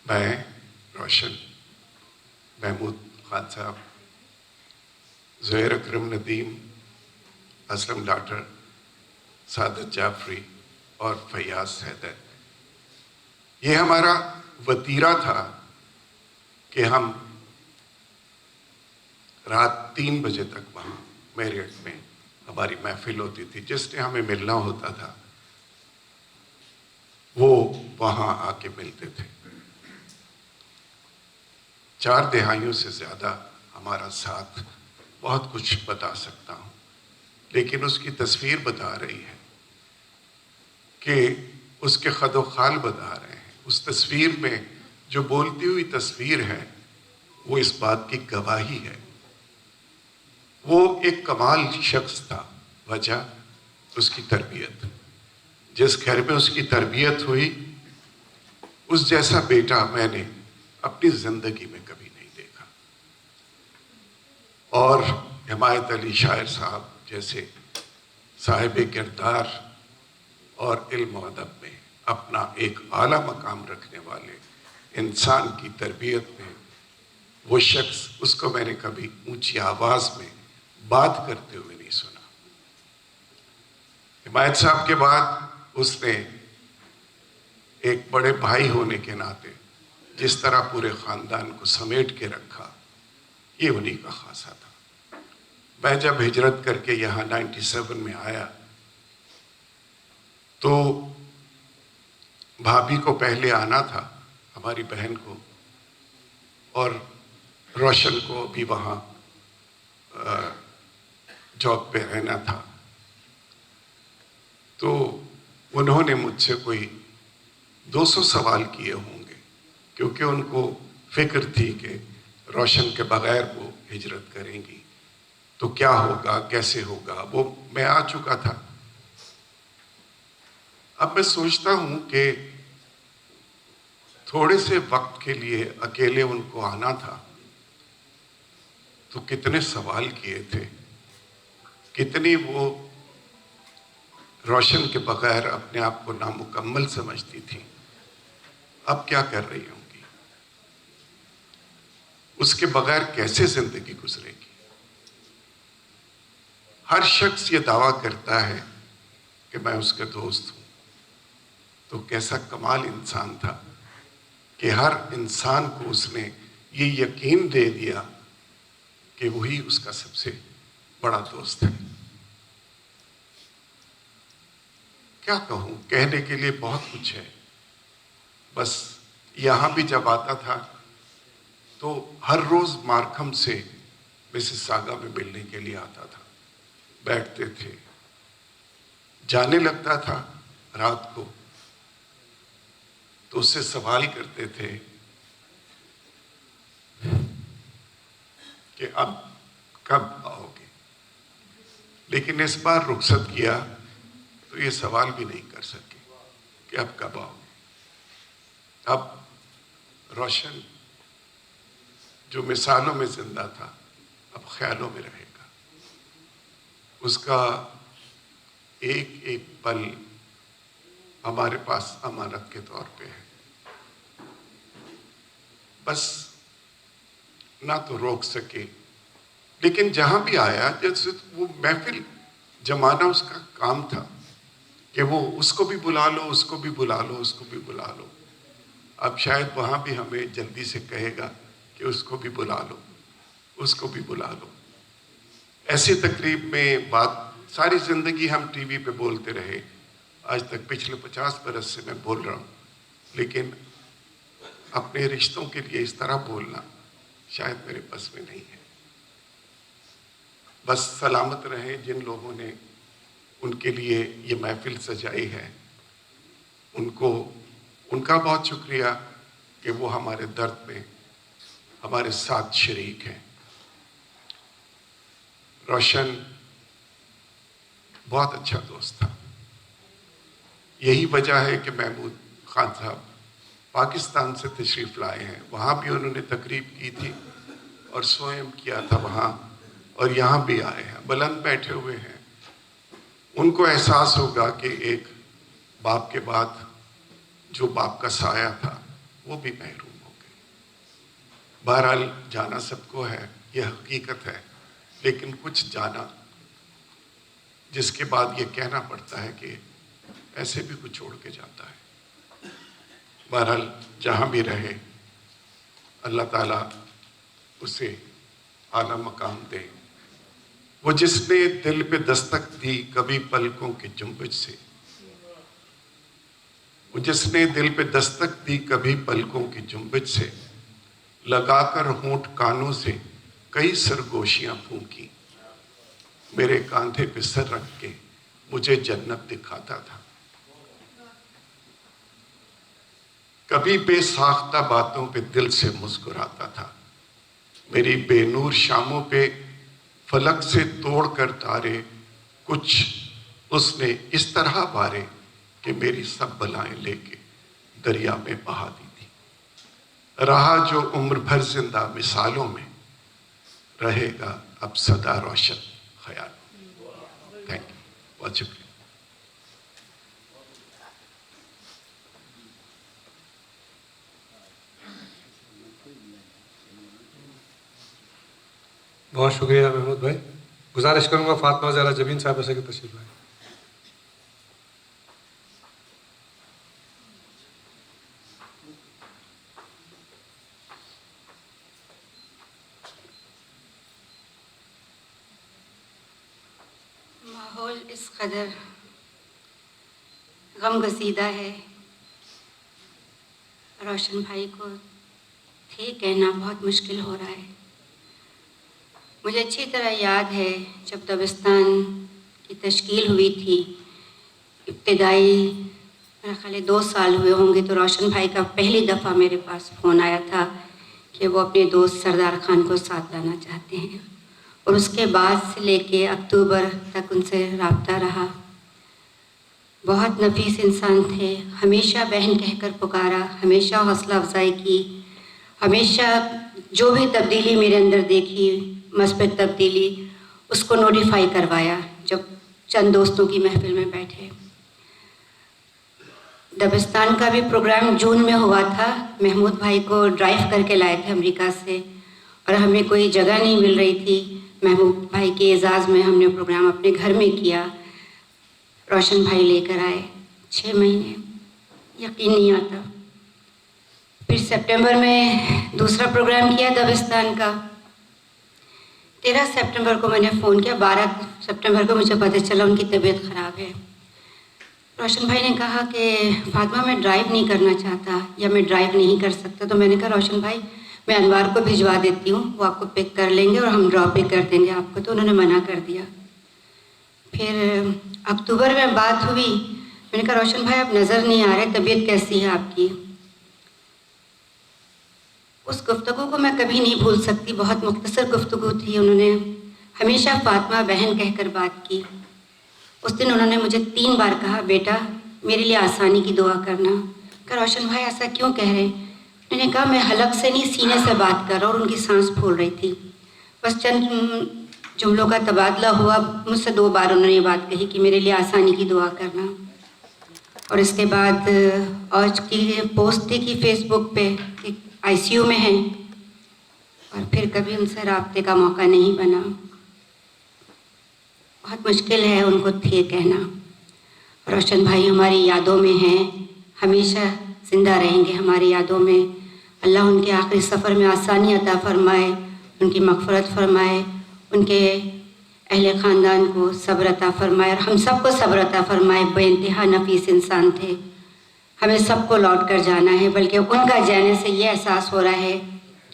میں، روشن، محمود خان صاحب، زہیر اکرم ندیم، اسلم ڈاکٹر، سعادت جعفری اور فیاض حیدر، یہ ہمارا وتیرہ تھا کہ ہم رات 3 بجے تک وہاں میریٹ میں ہماری محفل ہوتی تھی. جس نے ہمیں ملنا ہوتا تھا وہ وہاں آ کے ملتے تھے. 4 دہائیوں سے زیادہ ہمارا ساتھ. بہت کچھ بتا سکتا ہوں لیکن اس کی تصویر بتا رہی ہے کہ اس کے خد و خال بتا رہے ہیں. اس تصویر میں جو بولتی ہوئی تصویر ہے وہ اس بات کی گواہی ہے. وہ ایک کمال شخص تھا. وجہ اس کی تربیت. جس گھر میں اس کی تربیت ہوئی اس جیسا بیٹا میں نے اپنی زندگی میں کبھی نہیں دیکھا. اور حمایت علی شاعر صاحب جیسے صاحب کردار اور علم و ادب میں اپنا ایک اعلیٰ مقام رکھنے والے انسان کی تربیت میں وہ شخص، اس کو میں نے کبھی اونچی آواز میں بات کرتے ہوئے نہیں سنا. حمایت صاحب کے بعد اس نے ایک بڑے بھائی ہونے کے ناطے جس طرح پورے خاندان کو سمیٹ کے رکھا، یہ انہی کا خاصہ تھا۔ میں جب ہجرت کر کے یہاں 97 میں آیا تو بھابھی کو پہلے آنا تھا، ہماری بہن کو، اور روشن کو بھی وہاں جاب پہ رہنا تھا۔ تو انہوں نے مجھ سے کوئی 200 سوال کیے ہوں گے، کیونکہ ان کو فکر تھی کہ روشن کے بغیر وہ ہجرت کریں گی تو کیا ہوگا، کیسے ہوگا۔ وہ میں آ چکا تھا۔ اب میں سوچتا ہوں کہ تھوڑے سے وقت کے لیے اکیلے ان کو آنا تھا تو کتنے سوال کیے تھے، کتنی وہ روشن کے بغیر اپنے آپ کو نامکمل سمجھتی تھی۔ اب کیا کر رہی ہوں گی، اس کے بغیر کیسے زندگی گزرے گی۔ ہر شخص یہ دعویٰ کرتا ہے کہ میں اس کا دوست ہوں، تو کیسا کمال انسان تھا کہ ہر انسان کو اس نے یہ یقین دے دیا کہ وہی اس کا سب سے بڑا دوست ہے۔ کیا کہوں، کہنے کے لیے بہت کچھ ہے۔ بس یہاں بھی جب آتا تھا تو ہر روز مارکھم سے مسز ساگا میں ملنے کے لیے آتا تھا، بیٹھتے تھے، جانے لگتا تھا رات کو تو اس سے سوال کرتے تھے کہ اب کب آؤ گے، لیکن اس بار رخصت کیا تو یہ سوال بھی نہیں کر سکے کہ اب کب آؤ گے۔ اب روشن جو مثالوں میں زندہ تھا اب خیالوں میں رہے گا، اس کا ایک ایک پل ہمارے پاس امانت کے طور پہ ہے۔ بس نہ تو روک سکے، لیکن جہاں بھی آیا جیسے وہ محفل جمانا اس کا کام تھا کہ وہ اس کو بھی بلا لو، اس کو بھی بلا لو، اس کو بھی بلا لو۔ اب شاید وہاں بھی ہمیں جلدی سے کہے گا کہ اس کو بھی بلا لو، اس کو بھی بلا لو۔ ایسی تقریب میں بات ساری زندگی ہم ٹی وی پہ بولتے رہے، آج تک پچھلے 50 برس سے میں بول رہا ہوں، لیکن اپنے رشتوں کے لیے اس طرح بولنا شاید میرے بس میں نہیں ہے۔ بس سلامت رہیں جن لوگوں نے ان کے لیے یہ محفل سجائی ہے، ان کا بہت شکریہ کہ وہ ہمارے درد میں ہمارے ساتھ شریک ہیں۔ روشن بہت اچھا دوست تھا، یہی وجہ ہے کہ محمود خان صاحب پاکستان سے تشریف لائے ہیں، وہاں بھی انہوں نے تقریب کی تھی اور سوئم کیا تھا وہاں، اور یہاں بھی آئے ہیں، بلند بیٹھے ہوئے ہیں۔ ان کو احساس ہوگا کہ ایک باپ کے بعد جو باپ کا سایہ تھا وہ بھی محروم ہو گئے۔ بہرحال جانا سب کو ہے، یہ حقیقت ہے، لیکن کچھ جانا جس کے بعد یہ کہنا پڑتا ہے کہ ایسے بھی کچھ چھوڑ کے جاتا ہے۔ بہرحال جہاں بھی رہے اللہ تعالیٰ اسے اعلیٰ مقام دے۔ وہ جس نے دل پہ دستک دی کبھی پلکوں کے جنبش سے، وہ جس نے دل پہ دستک دی کبھی پلکوں کی جنبش سے، لگا کر ہونٹ کانوں سے کئی سرگوشیاں پھونکی، میرے کاندھے پہ سر رکھ کے مجھے جنت دکھاتا تھا۔ کبھی بے ساختہ باتوں پہ دل سے مسکراتا تھا، میری بے نور شاموں پہ فلک سے توڑ کر تارے کچھ اس نے اس طرح بارے کہ میری سب بلائیں لے کے دریا میں بہا دی تھی۔ رہا جو عمر بھر زندہ مثالوں میں، رہے گا اب سدا روشن خیال۔ تھینک یو، بہت شکریہ۔ بہت شکریہ محمود بھائی۔ گزارش کروں گا فاطمہ زہرا جبین صاحبہ سے کہ تشریف لائیں۔ ماحول اس قدر غم گسیدہ ہے، روشن بھائی کو ٹھیک کہنا بہت مشکل ہو رہا ہے۔ مجھے اچھی طرح یاد ہے جب دبستان کی تشکیل ہوئی تھی، ابتدائی میرا خیال ہے 2 سال ہوئے ہوں گے، تو روشن بھائی کا پہلی دفعہ میرے پاس فون آیا تھا کہ وہ اپنے دوست سردار خان کو ساتھ لانا چاہتے ہیں، اور اس کے بعد سے لے کے اکتوبر تک ان سے رابطہ رہا۔ بہت نفیس انسان تھے، ہمیشہ بہن کہہ کر پکارا، ہمیشہ حوصلہ افزائی کی، ہمیشہ جو بھی تبدیلی میرے اندر دیکھی، مثبت تبدیلی، اس کو نوٹیفائی کروایا جب چند دوستوں کی محفل میں بیٹھے۔ دبستان کا بھی پروگرام جون میں ہوا تھا، محمود بھائی کو ڈرائیو کر کے لائے تھے امریکہ سے، اور ہمیں کوئی جگہ نہیں مل رہی تھی۔ محمود بھائی کے اعزاز میں ہم نے پروگرام اپنے گھر میں کیا، روشن بھائی لے کر آئے۔ 6 مہینے یقین نہیں آتا۔ پھر سپٹمبر میں دوسرا پروگرام کیا دبستان کا۔ 13 سپٹمبر کو میں نے فون کیا، 12 سپٹمبر کو مجھے پتہ چلا ان کی طبیعت خراب ہے۔ روشن بھائی نے کہا کہ فاطمہ میں ڈرائیو نہیں کرنا چاہتا یا میں ڈرائیو نہیں کر سکتا، تو میں نے کہا روشن بھائی میں انوار کو بھجوا دیتی ہوں، وہ آپ کو پک کر لیں گے اور ہم ڈراپ بھی کر دیں گے آپ کو، تو انہوں نے منع کر دیا۔ پھر اکتوبر میں بات ہوئی، میں نے کہا روشن بھائی آپ نظر نہیں آ رہے، طبیعت کیسی ہے آپ کی؟ اس گفتگو کو میں کبھی نہیں بھول سکتی، بہت مختصر گفتگو تھی، انہوں نے ہمیشہ فاطمہ بہن کہہ کر بات کی۔ اس دن انہوں نے مجھے 3 بار کہا بیٹا میرے لیے آسانی کی دعا کرنا۔ کہا روشن بھائی ایسا کیوں کہہ رہے ہیں؟ میں نے کہا میں حلق سے نہیں سینے سے بات کر رہا، اور ان کی سانس پھول رہی تھی۔ بس چند جملوں کا تبادلہ ہوا، مجھ سے 2 بار انہوں نے یہ بات کہی کہ میرے لیے آسانی کی دعا کرنا۔ اور اس کے بعد آج کی پوسٹ تھی کہ فیس بک پہ کہ ICU میں ہیں، اور پھر کبھی ان سے رابطے کا موقع نہیں بنا۔ بہت مشکل ہے ان کو تھے کہنا۔ روشن بھائی ہماری یادوں میں ہیں، ہمیشہ زندہ رہیں گے ہماری یادوں میں۔ اللہ ان کے آخری سفر میں آسانی عطا فرمائے، ان کی مغفرت فرمائے، ان کے اہل خاندان کو صبر عطا فرمائے، اور ہم سب کو صبر عطا فرمائے۔ بے انتہا نفیس انسان تھے، ہمیں سب کو لوٹ کر جانا ہے، بلکہ ان کا جانے سے یہ احساس ہو رہا ہے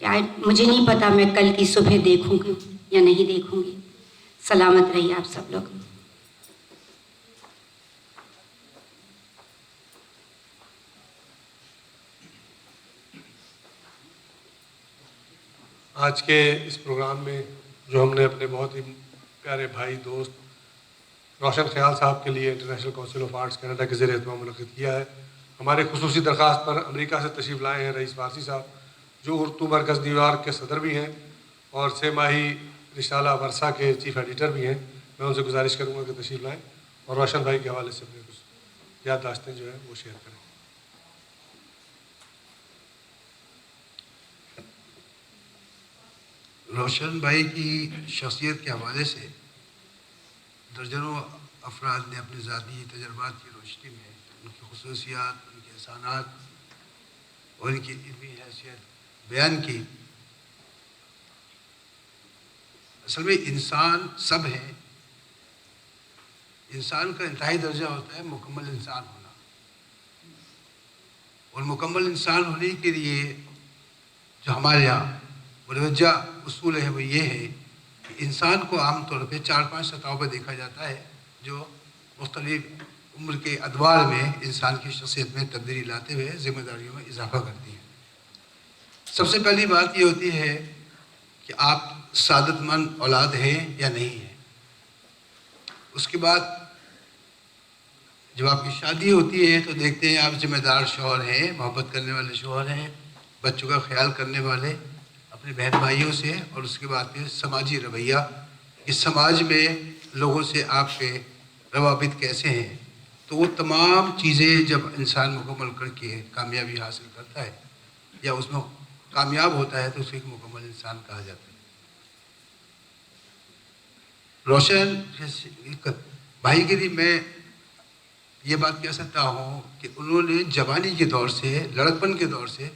کہ مجھے نہیں پتا میں کل کی صبح دیکھوں گی یا نہیں دیکھوں گی۔ سلامت رہیے آپ سب لوگ۔ آج کے اس پروگرام میں جو ہم نے اپنے بہت ہی پیارے بھائی دوست روشن خیال صاحب کے لیے international council of arts Canada کے زیر اہتمام منعقد کیا ہے، ہمارے خصوصی درخواست پر امریکہ سے تشریف لائے ہیں رئیس فارسی صاحب، جو اردو مرکز نیو یارک کے صدر بھی ہیں اور 6 ماہی رسالہ ورثہ کے چیف ایڈیٹر بھی ہیں۔ میں ان سے گزارش کروں گا کہ تشریف لائیں اور روشن بھائی کے حوالے سے اپنے کچھ یادداشتیں جو ہیں وہ شیئر کریں۔ روشن بھائی کی شخصیت کے حوالے سے درجنوں افراد نے اپنے ذاتی تجربات کی روشنی میں ان کی خصوصیات، ان کے احسانات اور ان کی علمی حیثیت بیان کی۔ اصل میں انسان سب ہے، انسان کا انتہائی درجہ ہوتا ہے مکمل انسان ہونا، اور مکمل انسان ہونے کے لیے جو ہمارے یہاں مروجہ اصول ہے وہ یہ ہے کہ انسان کو عام طور پہ 4-5 سطحوں پہ دیکھا جاتا ہے جو مختلف عمر کے ادوار میں انسان کی شخصیت میں تبدیلی لاتے ہوئے ذمہ داریوں میں اضافہ کرتی ہیں۔ سب سے پہلی بات یہ ہوتی ہے کہ آپ سعادت مند اولاد ہیں یا نہیں ہیں۔ اس کے بعد جب آپ کی شادی ہوتی ہے تو دیکھتے ہیں آپ ذمہ دار شوہر ہیں، محبت کرنے والے شوہر ہیں، بچوں کا خیال کرنے والے، اپنے بہن بھائیوں سے، اور اس کے بعد پھر سماجی رویہ، اس سماج میں لوگوں سے آپ کے روابط کیسے ہیں۔ تو وہ تمام چیزیں جب انسان مکمل کر کے کامیابی حاصل کرتا ہے یا اس میں کامیاب ہوتا ہے تو اسے ایک مکمل انسان کہا جاتا ہے۔ روشن بھائی کے لیے میں یہ بات کہہ سکتا ہوں کہ انہوں نے جوانی کے دور سے، لڑکپن کے دور سے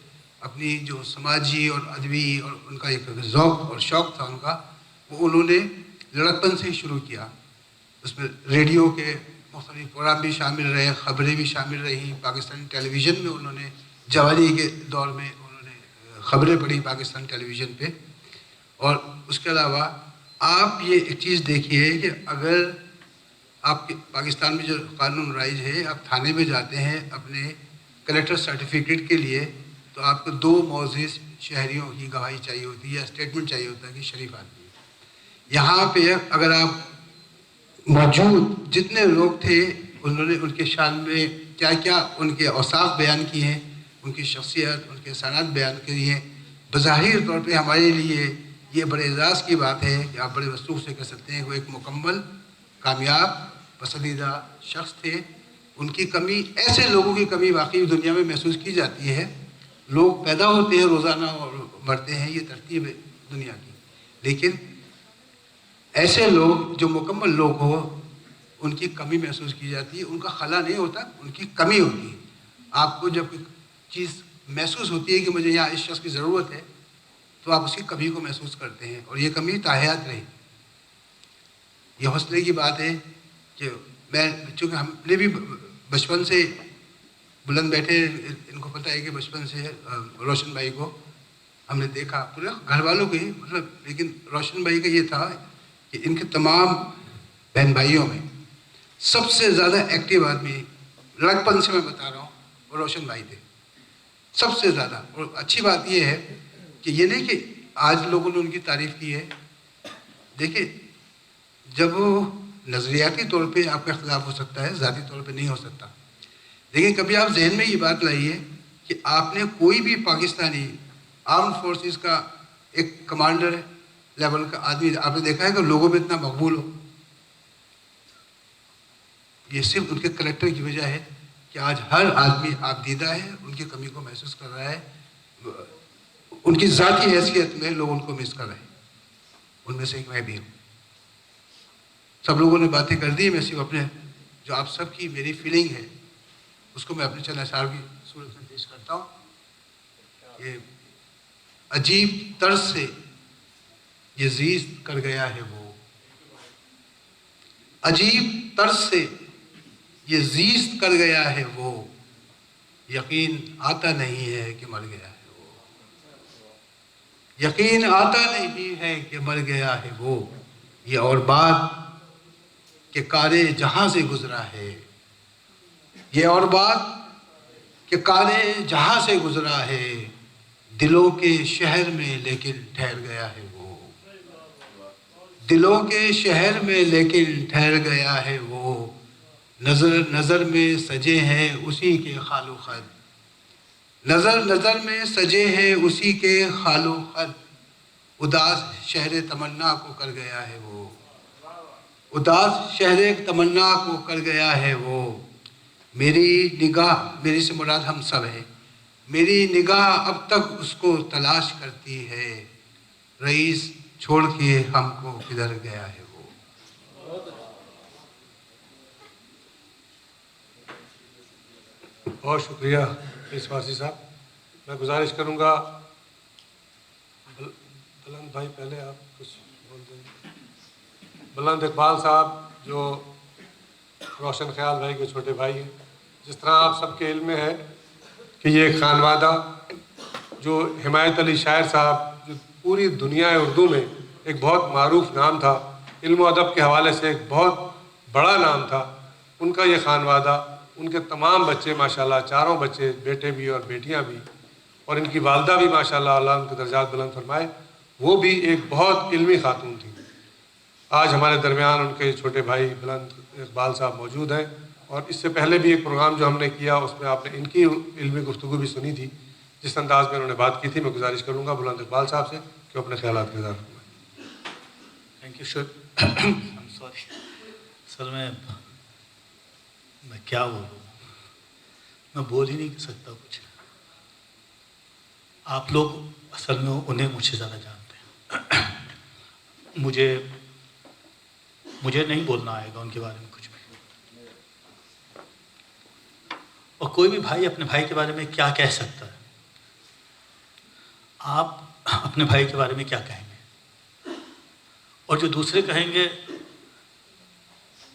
اپنی جو سماجی اور ادبی اور ان کا ایک ذوق اور شوق تھا ان کا، وہ انہوں نے لڑکپن سے ہی شروع کیا، اس میں ریڈیو کے مختلف پروگرام بھی شامل رہے، خبریں بھی شامل رہیں، پاکستانی ٹیلی ویژن میں انہوں نے جوانی کے دور میں انہوں نے خبریں پڑھی پاکستان ٹیلی ویژن پہ. اور اس کے علاوہ آپ یہ ایک چیز دیکھیے کہ اگر آپ کے پاکستان میں جو قانون رائج ہے، آپ تھانے میں جاتے ہیں اپنے کلیکٹر سرٹیفکیٹ کے لیے، تو آپ کو 2 معزز شہریوں کی گواہی چاہیے ہوتی ہے یا اسٹیٹمنٹ چاہیے ہوتا ہے کہ شریف آدمی ہے. یہاں پہ اگر آپ موجود جتنے لوگ تھے انہوں نے ان کے شان میں کیا کیا ان کے اوصاف بیان کیے ہیں، ان کی شخصیت، ان کے احسانات بیان کیے ہیں. بظاہر طور پہ ہمارے لیے یہ بڑے اعزاز کی بات ہے کہ آپ بڑے وثوق سے کہہ سکتے ہیں کہ وہ ایک مکمل، کامیاب، پسندیدہ شخص تھے. ان کی کمی، ایسے لوگوں کی کمی واقعی دنیا میں محسوس کی جاتی ہے. لوگ پیدا ہوتے ہیں روزانہ اور مرتے ہیں، یہ ترتیب ہے دنیا کی، لیکن ایسے لوگ جو مکمل لوگ ہو ان کی کمی محسوس کی جاتی ہے. ان کا خلا نہیں ہوتا، ان کی کمی ہوتی ہے. آپ کو جب کوئی چیز محسوس ہوتی ہے کہ مجھے یہاں اس شخص کی ضرورت ہے تو آپ اس کی کمی کو محسوس کرتے ہیں، اور یہ کمی تاحیات رہی. یہ حوصلے کی بات ہے کہ میں، چونکہ ہم نے بھی بچپن سے بلند بیٹھے، ان کو پتہ ہے کہ بچپن سے روشن بھائی کو ہم نے دیکھا، پورے گھر والوں کو ہی مطلب، لیکن روشن بھائی کا یہ تھا کہ ان کے تمام بہن بھائیوں میں سب سے زیادہ ایکٹیو آدمی، لڑکپن سے میں بتا رہا ہوں، وہ روشن بھائی تھے سب سے زیادہ. اور اچھی بات یہ ہے کہ یہ نہیں کہ آج لوگوں نے ان کی تعریف کی ہے. دیکھیں، جب وہ نظریاتی طور پہ آپ کا اختلاف ہو سکتا ہے، ذاتی طور پہ نہیں ہو سکتا، لیکن کبھی آپ ذہن میں یہ بات لائیے کہ آپ نے کوئی بھی پاکستانی آرم فورسز کا ایک کمانڈر لیول کا آدمی آپ نے دیکھا ہے کہ لوگوں میں اتنا مقبول ہو. یہ صرف ان کے کریکٹر کی وجہ ہے کہ آج ہر آدمی آپ دیدہ ہے، ان کی کمی کو محسوس کر رہا ہے. ان کی ذاتی حیثیت میں لوگ ان کو مس کر رہے ہیں. ان میں سے ایک میں بھی ہوں. سب لوگوں نے باتیں کر دی، میں صرف اپنے جو آپ سب کی میری فیلنگ ہے اس کو میں اپنے چند اشعار کی صورت میں پیش کرتا ہوں. یہ عجیب طرز سے یہ زیست کر گیا ہے وہ، عجیب طرز سے یہ زیست کر گیا ہے وہ، یقین آتا نہیں ہے کہ مر گیا ہے وہ، یقین آتا نہیں ہے کہ مر گیا ہے وہ. یہ اور بات کہ کارے جہاں سے گزرا ہے، یہ اور بات کہ کارے جہاں سے گزرا ہے، دلوں کے شہر میں لیکن ٹھہر گیا ہے وہ، دلوں کے شہر میں لیکن ٹھہر گیا ہے وہ. نظر نظر میں سجے ہیں اسی کے خال و خط، نظر نظر میں سجے ہیں اسی کے خال و خط. اداس شہر تمنا کو کر گیا ہے وہ، اداس شہر تمنا کو کر گیا ہے وہ. میری نگاہ، میری سے مراد ہم سب ہیں، میری نگاہ اب تک اس کو تلاش کرتی ہے. رئیس چھوڑ کے ہم کو کدھر گیا ہے وہ. بہت شکریہ رئیس فارسی صاحب. میں گزارش کروں گا بلند بھائی، پہلے آپ کچھ بول دیں. بلند اقبال صاحب جو روشن خیال بھائی کے چھوٹے بھائی ہیں. جس طرح آپ سب کے علم میں ہے کہ یہ ایک خانوادہ جو حمایت علی شاعر صاحب جو پوری دنیا اردو میں ایک بہت معروف نام تھا، علم و ادب کے حوالے سے ایک بہت بڑا نام تھا، ان کا یہ خانوادہ، ان کے تمام بچے ماشاءاللہ، چاروں بچے، بیٹے بھی اور بیٹیاں بھی، اور ان کی والدہ بھی ماشاءاللہ، اللہ ان کے درجات بلند فرمائے، وہ بھی ایک بہت علمی خاتون تھی. آج ہمارے درمیان ان کے چھوٹے بھائی بلند اقبال صاحب موجود ہیں، اور اس سے پہلے بھی ایک پروگرام جو ہم نے کیا اس میں آپ نے ان کی علمی گفتگو بھی سنی تھی، جس انداز میں انہوں نے بات کی تھی. میں گزارش کروں گا بلند اقبال صاحب سے کہ وہ اپنے خیالات کا اظہار فرمائیں. تھینک یو سوری سر، میں کیا بولوں، میں بول ہی نہیں سکتا کچھ. آپ لوگ اصل میں انہیں مجھ سے زیادہ جانتے ہیں. مجھے نہیں بولنا آئے گا ان کے بارے میں کچھ بھی. اور کوئی بھی بھائی اپنے بھائی کے بارے میں کیا کہہ سکتا ہے؟ آپ اپنے بھائی کے بارے میں کیا کہیں گے؟ اور جو دوسرے کہیں گے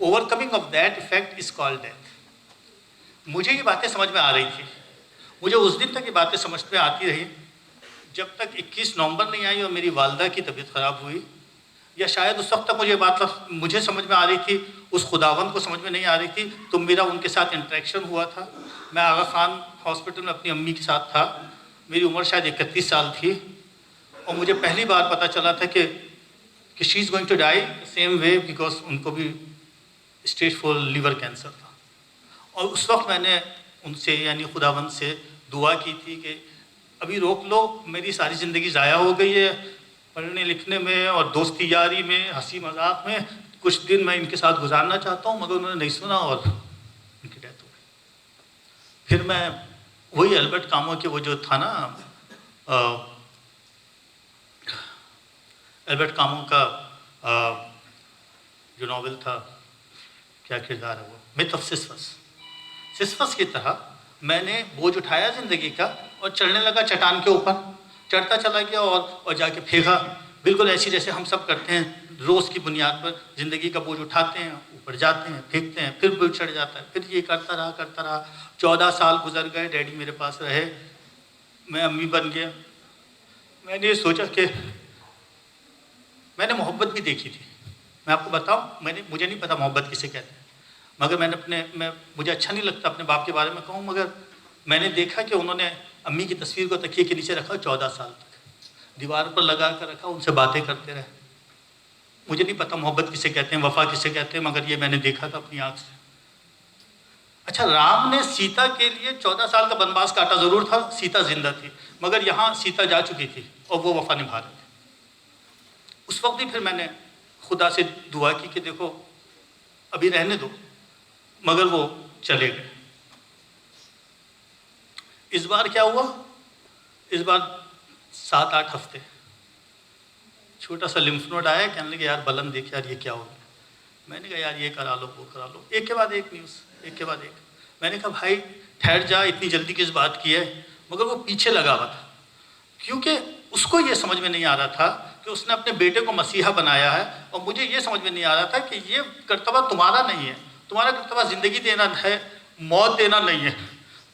over coming of that affect is called death. مجھے یہ باتیں سمجھ میں آ رہی تھی. مجھے اس دن تک یہ باتیں سمجھ میں آتی رہی جب تک 21 نومبر نہیں آئی اور میری والدہ کی طبیعت خراب ہوئی. یا شاید اس وقت تک مجھے بات مجھے سمجھ میں آ رہی تھی, اس خداوند کو سمجھ میں نہیں آ رہی تھی. تو میرا ان کے ساتھ انٹریکشن ہوا تھا. میں آغا خان ہاسپٹل میں اپنی امی کے ساتھ تھا. میری عمر شاید 31 سال تھی اور مجھے پہلی بار پتہ چلا تھا کہ she is going to die same way, because ان کو بھی اسٹیج 4 لیور کینسر تھا. اور اس وقت میں نے ان سے یعنی خداوند سے دعا کی تھی کہ ابھی روک لو, میری ساری زندگی ضائع ہو گئی ہے پڑھنے لکھنے میں اور دوستی یاری میں, ہنسی مذاق میں. کچھ دن میں ان کے ساتھ گزارنا چاہتا ہوں, مگر انہوں نے نہیں سنا اور ان کی ڈیتھ ہو گئی. پھر میں وہی البرٹ کامو کے وہ جو تھا نا, البرٹ کامو کا جو ناول تھا, کیا کردار ہے وہ, میتھ آف سسفس. سسفس کی طرح میں نے بوجھ اٹھایا زندگی کا اور چڑھنے لگا چٹان کے اوپر, چڑھتا چلا گیا اور جا کے پھینکا. بالکل ایسی جیسے ہم سب کرتے ہیں روز کی بنیاد پر, زندگی کا بوجھ اٹھاتے ہیں, اوپر جاتے ہیں, پھینکتے ہیں, پھر بوجھ چڑھ جاتا ہے, پھر یہ کرتا رہا. 14 سال گزر گئے, ڈیڈی میرے پاس رہے, میں امی بن گیا. میں نے یہ سوچا کہ میں نے محبت بھی دیکھی تھی. میں آپ کو بتاؤں, مجھے نہیں پتا محبت کسے کہتے ہیں, مگر مجھے اچھا نہیں لگتا اپنے باپ کے بارے میں کہوں, مگر میں نے دیکھا کہ انہوں نے امی کی تصویر کو تکیے کے نیچے رکھا 14 سال تک, دیوار پر لگا کر رکھا, ان سے باتیں کرتے رہے. مجھے نہیں پتا محبت کسے کہتے ہیں, وفا کسے کہتے ہیں, مگر یہ میں نے دیکھا تھا اپنی آنکھ سے. اچھا, رام نے سیتا کے لیے 14 سال کا بنواس کاٹا ضرور تھا, سیتا زندہ تھی, مگر یہاں سیتا جا چکی تھی اور وہ وفا نبھا رہے تھے. اس وقت بھی پھر میں نے خدا سے دعا کی کہ دیکھو ابھی رہنے دو, مگر وہ چلے گئے. اس بار کیا ہوا, اس بار 7-8 ہفتے چھوٹا سا لمف نوڈ آیا, کہنے لگے یار بلند دیکھ یار یہ کیا ہو گیا. میں نے کہا یار یہ کرا لو وہ کرا لو, ایک کے بعد ایک نیوز, ایک کے بعد ایک. میں نے کہا بھائی ٹھہر جا, اتنی جلدی کس بات کی ہے. مگر وہ پیچھے لگا ہوا تھا, کیونکہ اس کو یہ سمجھ میں نہیں آ رہا تھا کہ اس نے اپنے بیٹے کو مسیحا بنایا ہے, اور مجھے یہ سمجھ میں نہیں آ رہا تھا کہ یہ کرتبہ تمہارا نہیں ہے. تمہارا کرتبہ زندگی دینا ہے, موت دینا نہیں ہے.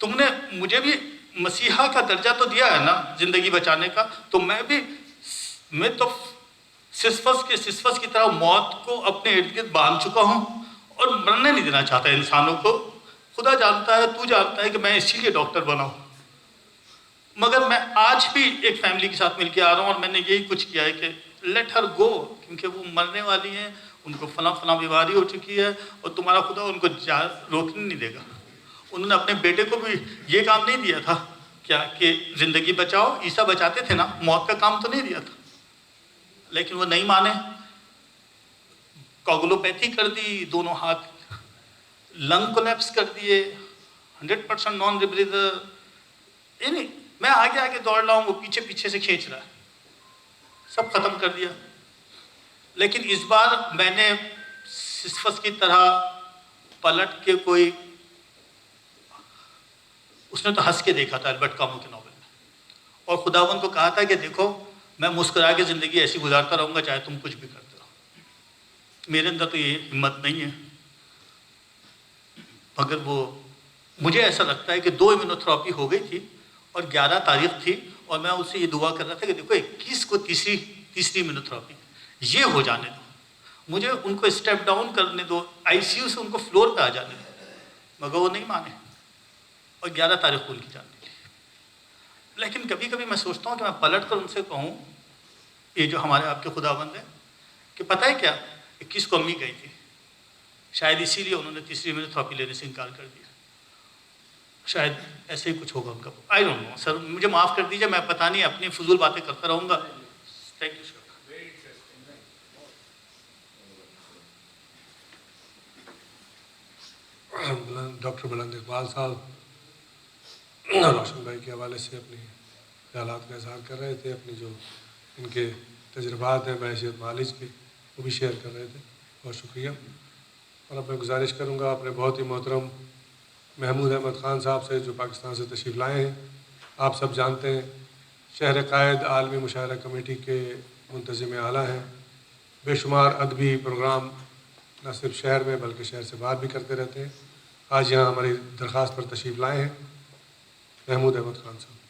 تم نے مجھے بھی مسیحا کا درجہ تو دیا ہے نا زندگی بچانے کا, تو میں تو سسفس کی طرح موت کو اپنے ارد گرد باندھ چکا ہوں اور مرنے نہیں دینا چاہتا انسانوں کو. خدا جانتا ہے, تو جانتا ہے کہ میں اسی لیے ڈاکٹر بنا ہوں. مگر میں آج بھی ایک فیملی کے ساتھ مل کے آ رہا ہوں اور میں نے یہی کچھ کیا ہے کہ لیٹ ہر گو, کیونکہ وہ مرنے والی ہیں, ان کو فلاں بیماری ہو چکی ہے اور تمہارا خدا ان کو روکنے نہیں دے گا. انہوں نے اپنے بیٹے کو بھی یہ کام نہیں دیا تھا کیا کہ زندگی بچاؤ, عیسیٰ بچاتے تھے نا, موت کا کام تو نہیں دیا تھا. لیکن وہ نہیں مانے, کوگلوپیتھی کر دی, دونوں ہاتھ لنگ کولیپس کر دیے, 100% نان ریبریدر. یعنی میں آگے دوڑ رہا ہوں, وہ پیچھے سے کھینچ رہا ہے, سب ختم کر دیا. لیکن اس بار میں نے سسفس کی طرح پلٹ کے کوئی, اس نے تو ہنس کے دیکھا تھا البرٹ کامو کے ناول میں, اور خداوند کو کہا تھا کہ دیکھو میں مسکرا کے زندگی ایسی گزارتا رہوں گا چاہے تم کچھ بھی کرتے رہو. میرے اندر تو یہ ہمت نہیں ہے. مگر وہ مجھے ایسا لگتا ہے کہ 2 ایمونوتھراپی ہو گئی تھی اور 11 تاریخ تھی, اور میں اس سے یہ دعا کر رہا تھا کہ دیکھو 21 کو تیسری ایمونوتھراپی, یہ ہو جانے دو, مجھے ان کو اسٹیپ ڈاؤن کرنے دو, ICU سے ان کو فلور پہ آ جانے دو. مگر وہ نہیں مانے اور 11 تاریخ کو ان کی جان لی. لیکن کبھی کبھی میں سوچتا ہوں کہ میں پلٹ کر ان سے کہوں, یہ جو ہمارے آپ کے خداوند ہیں, کہ پتہ ہے کیا 21 کو امی گئی تھی, شاید اسی لیے انہوں نے تیسری ایمونوتھراپی لینے سے انکار کر دیا. شاید ایسے ہی کچھ ہوگا ان کا. آئی ڈونٹ نو سر, مجھے معاف کر دیجیے, میں پتہ نہیں اپنی فضول باتیں کرتا رہوں گا. Thank you sir. Doctor Buland Iqbal صاحب روشن بھائی کے حوالے سے اپنی خیالات کا اظہار کر رہے تھے, اپنی جو ان کے تجربات ہیں بحیثیت معالج کے, وہ بھی شیئر کر رہے تھے. بہت شکریہ. اور اب میں گزارش کروں گا اپنے بہت ہی محترم محمود احمد خان صاحب سے, جو پاکستان سے تشریف لائے ہیں. آپ سب جانتے ہیں شہر قائد عالمی مشاعرہ کمیٹی کے منتظم اعلیٰ ہیں. بے شمار ادبی پروگرام نہ صرف شہر میں بلکہ شہر سے باہر بھی کرتے رہتے ہیں. آج یہاں ہماری درخواست پر تشریف لائے ہیں محمود احمد خان صاحب.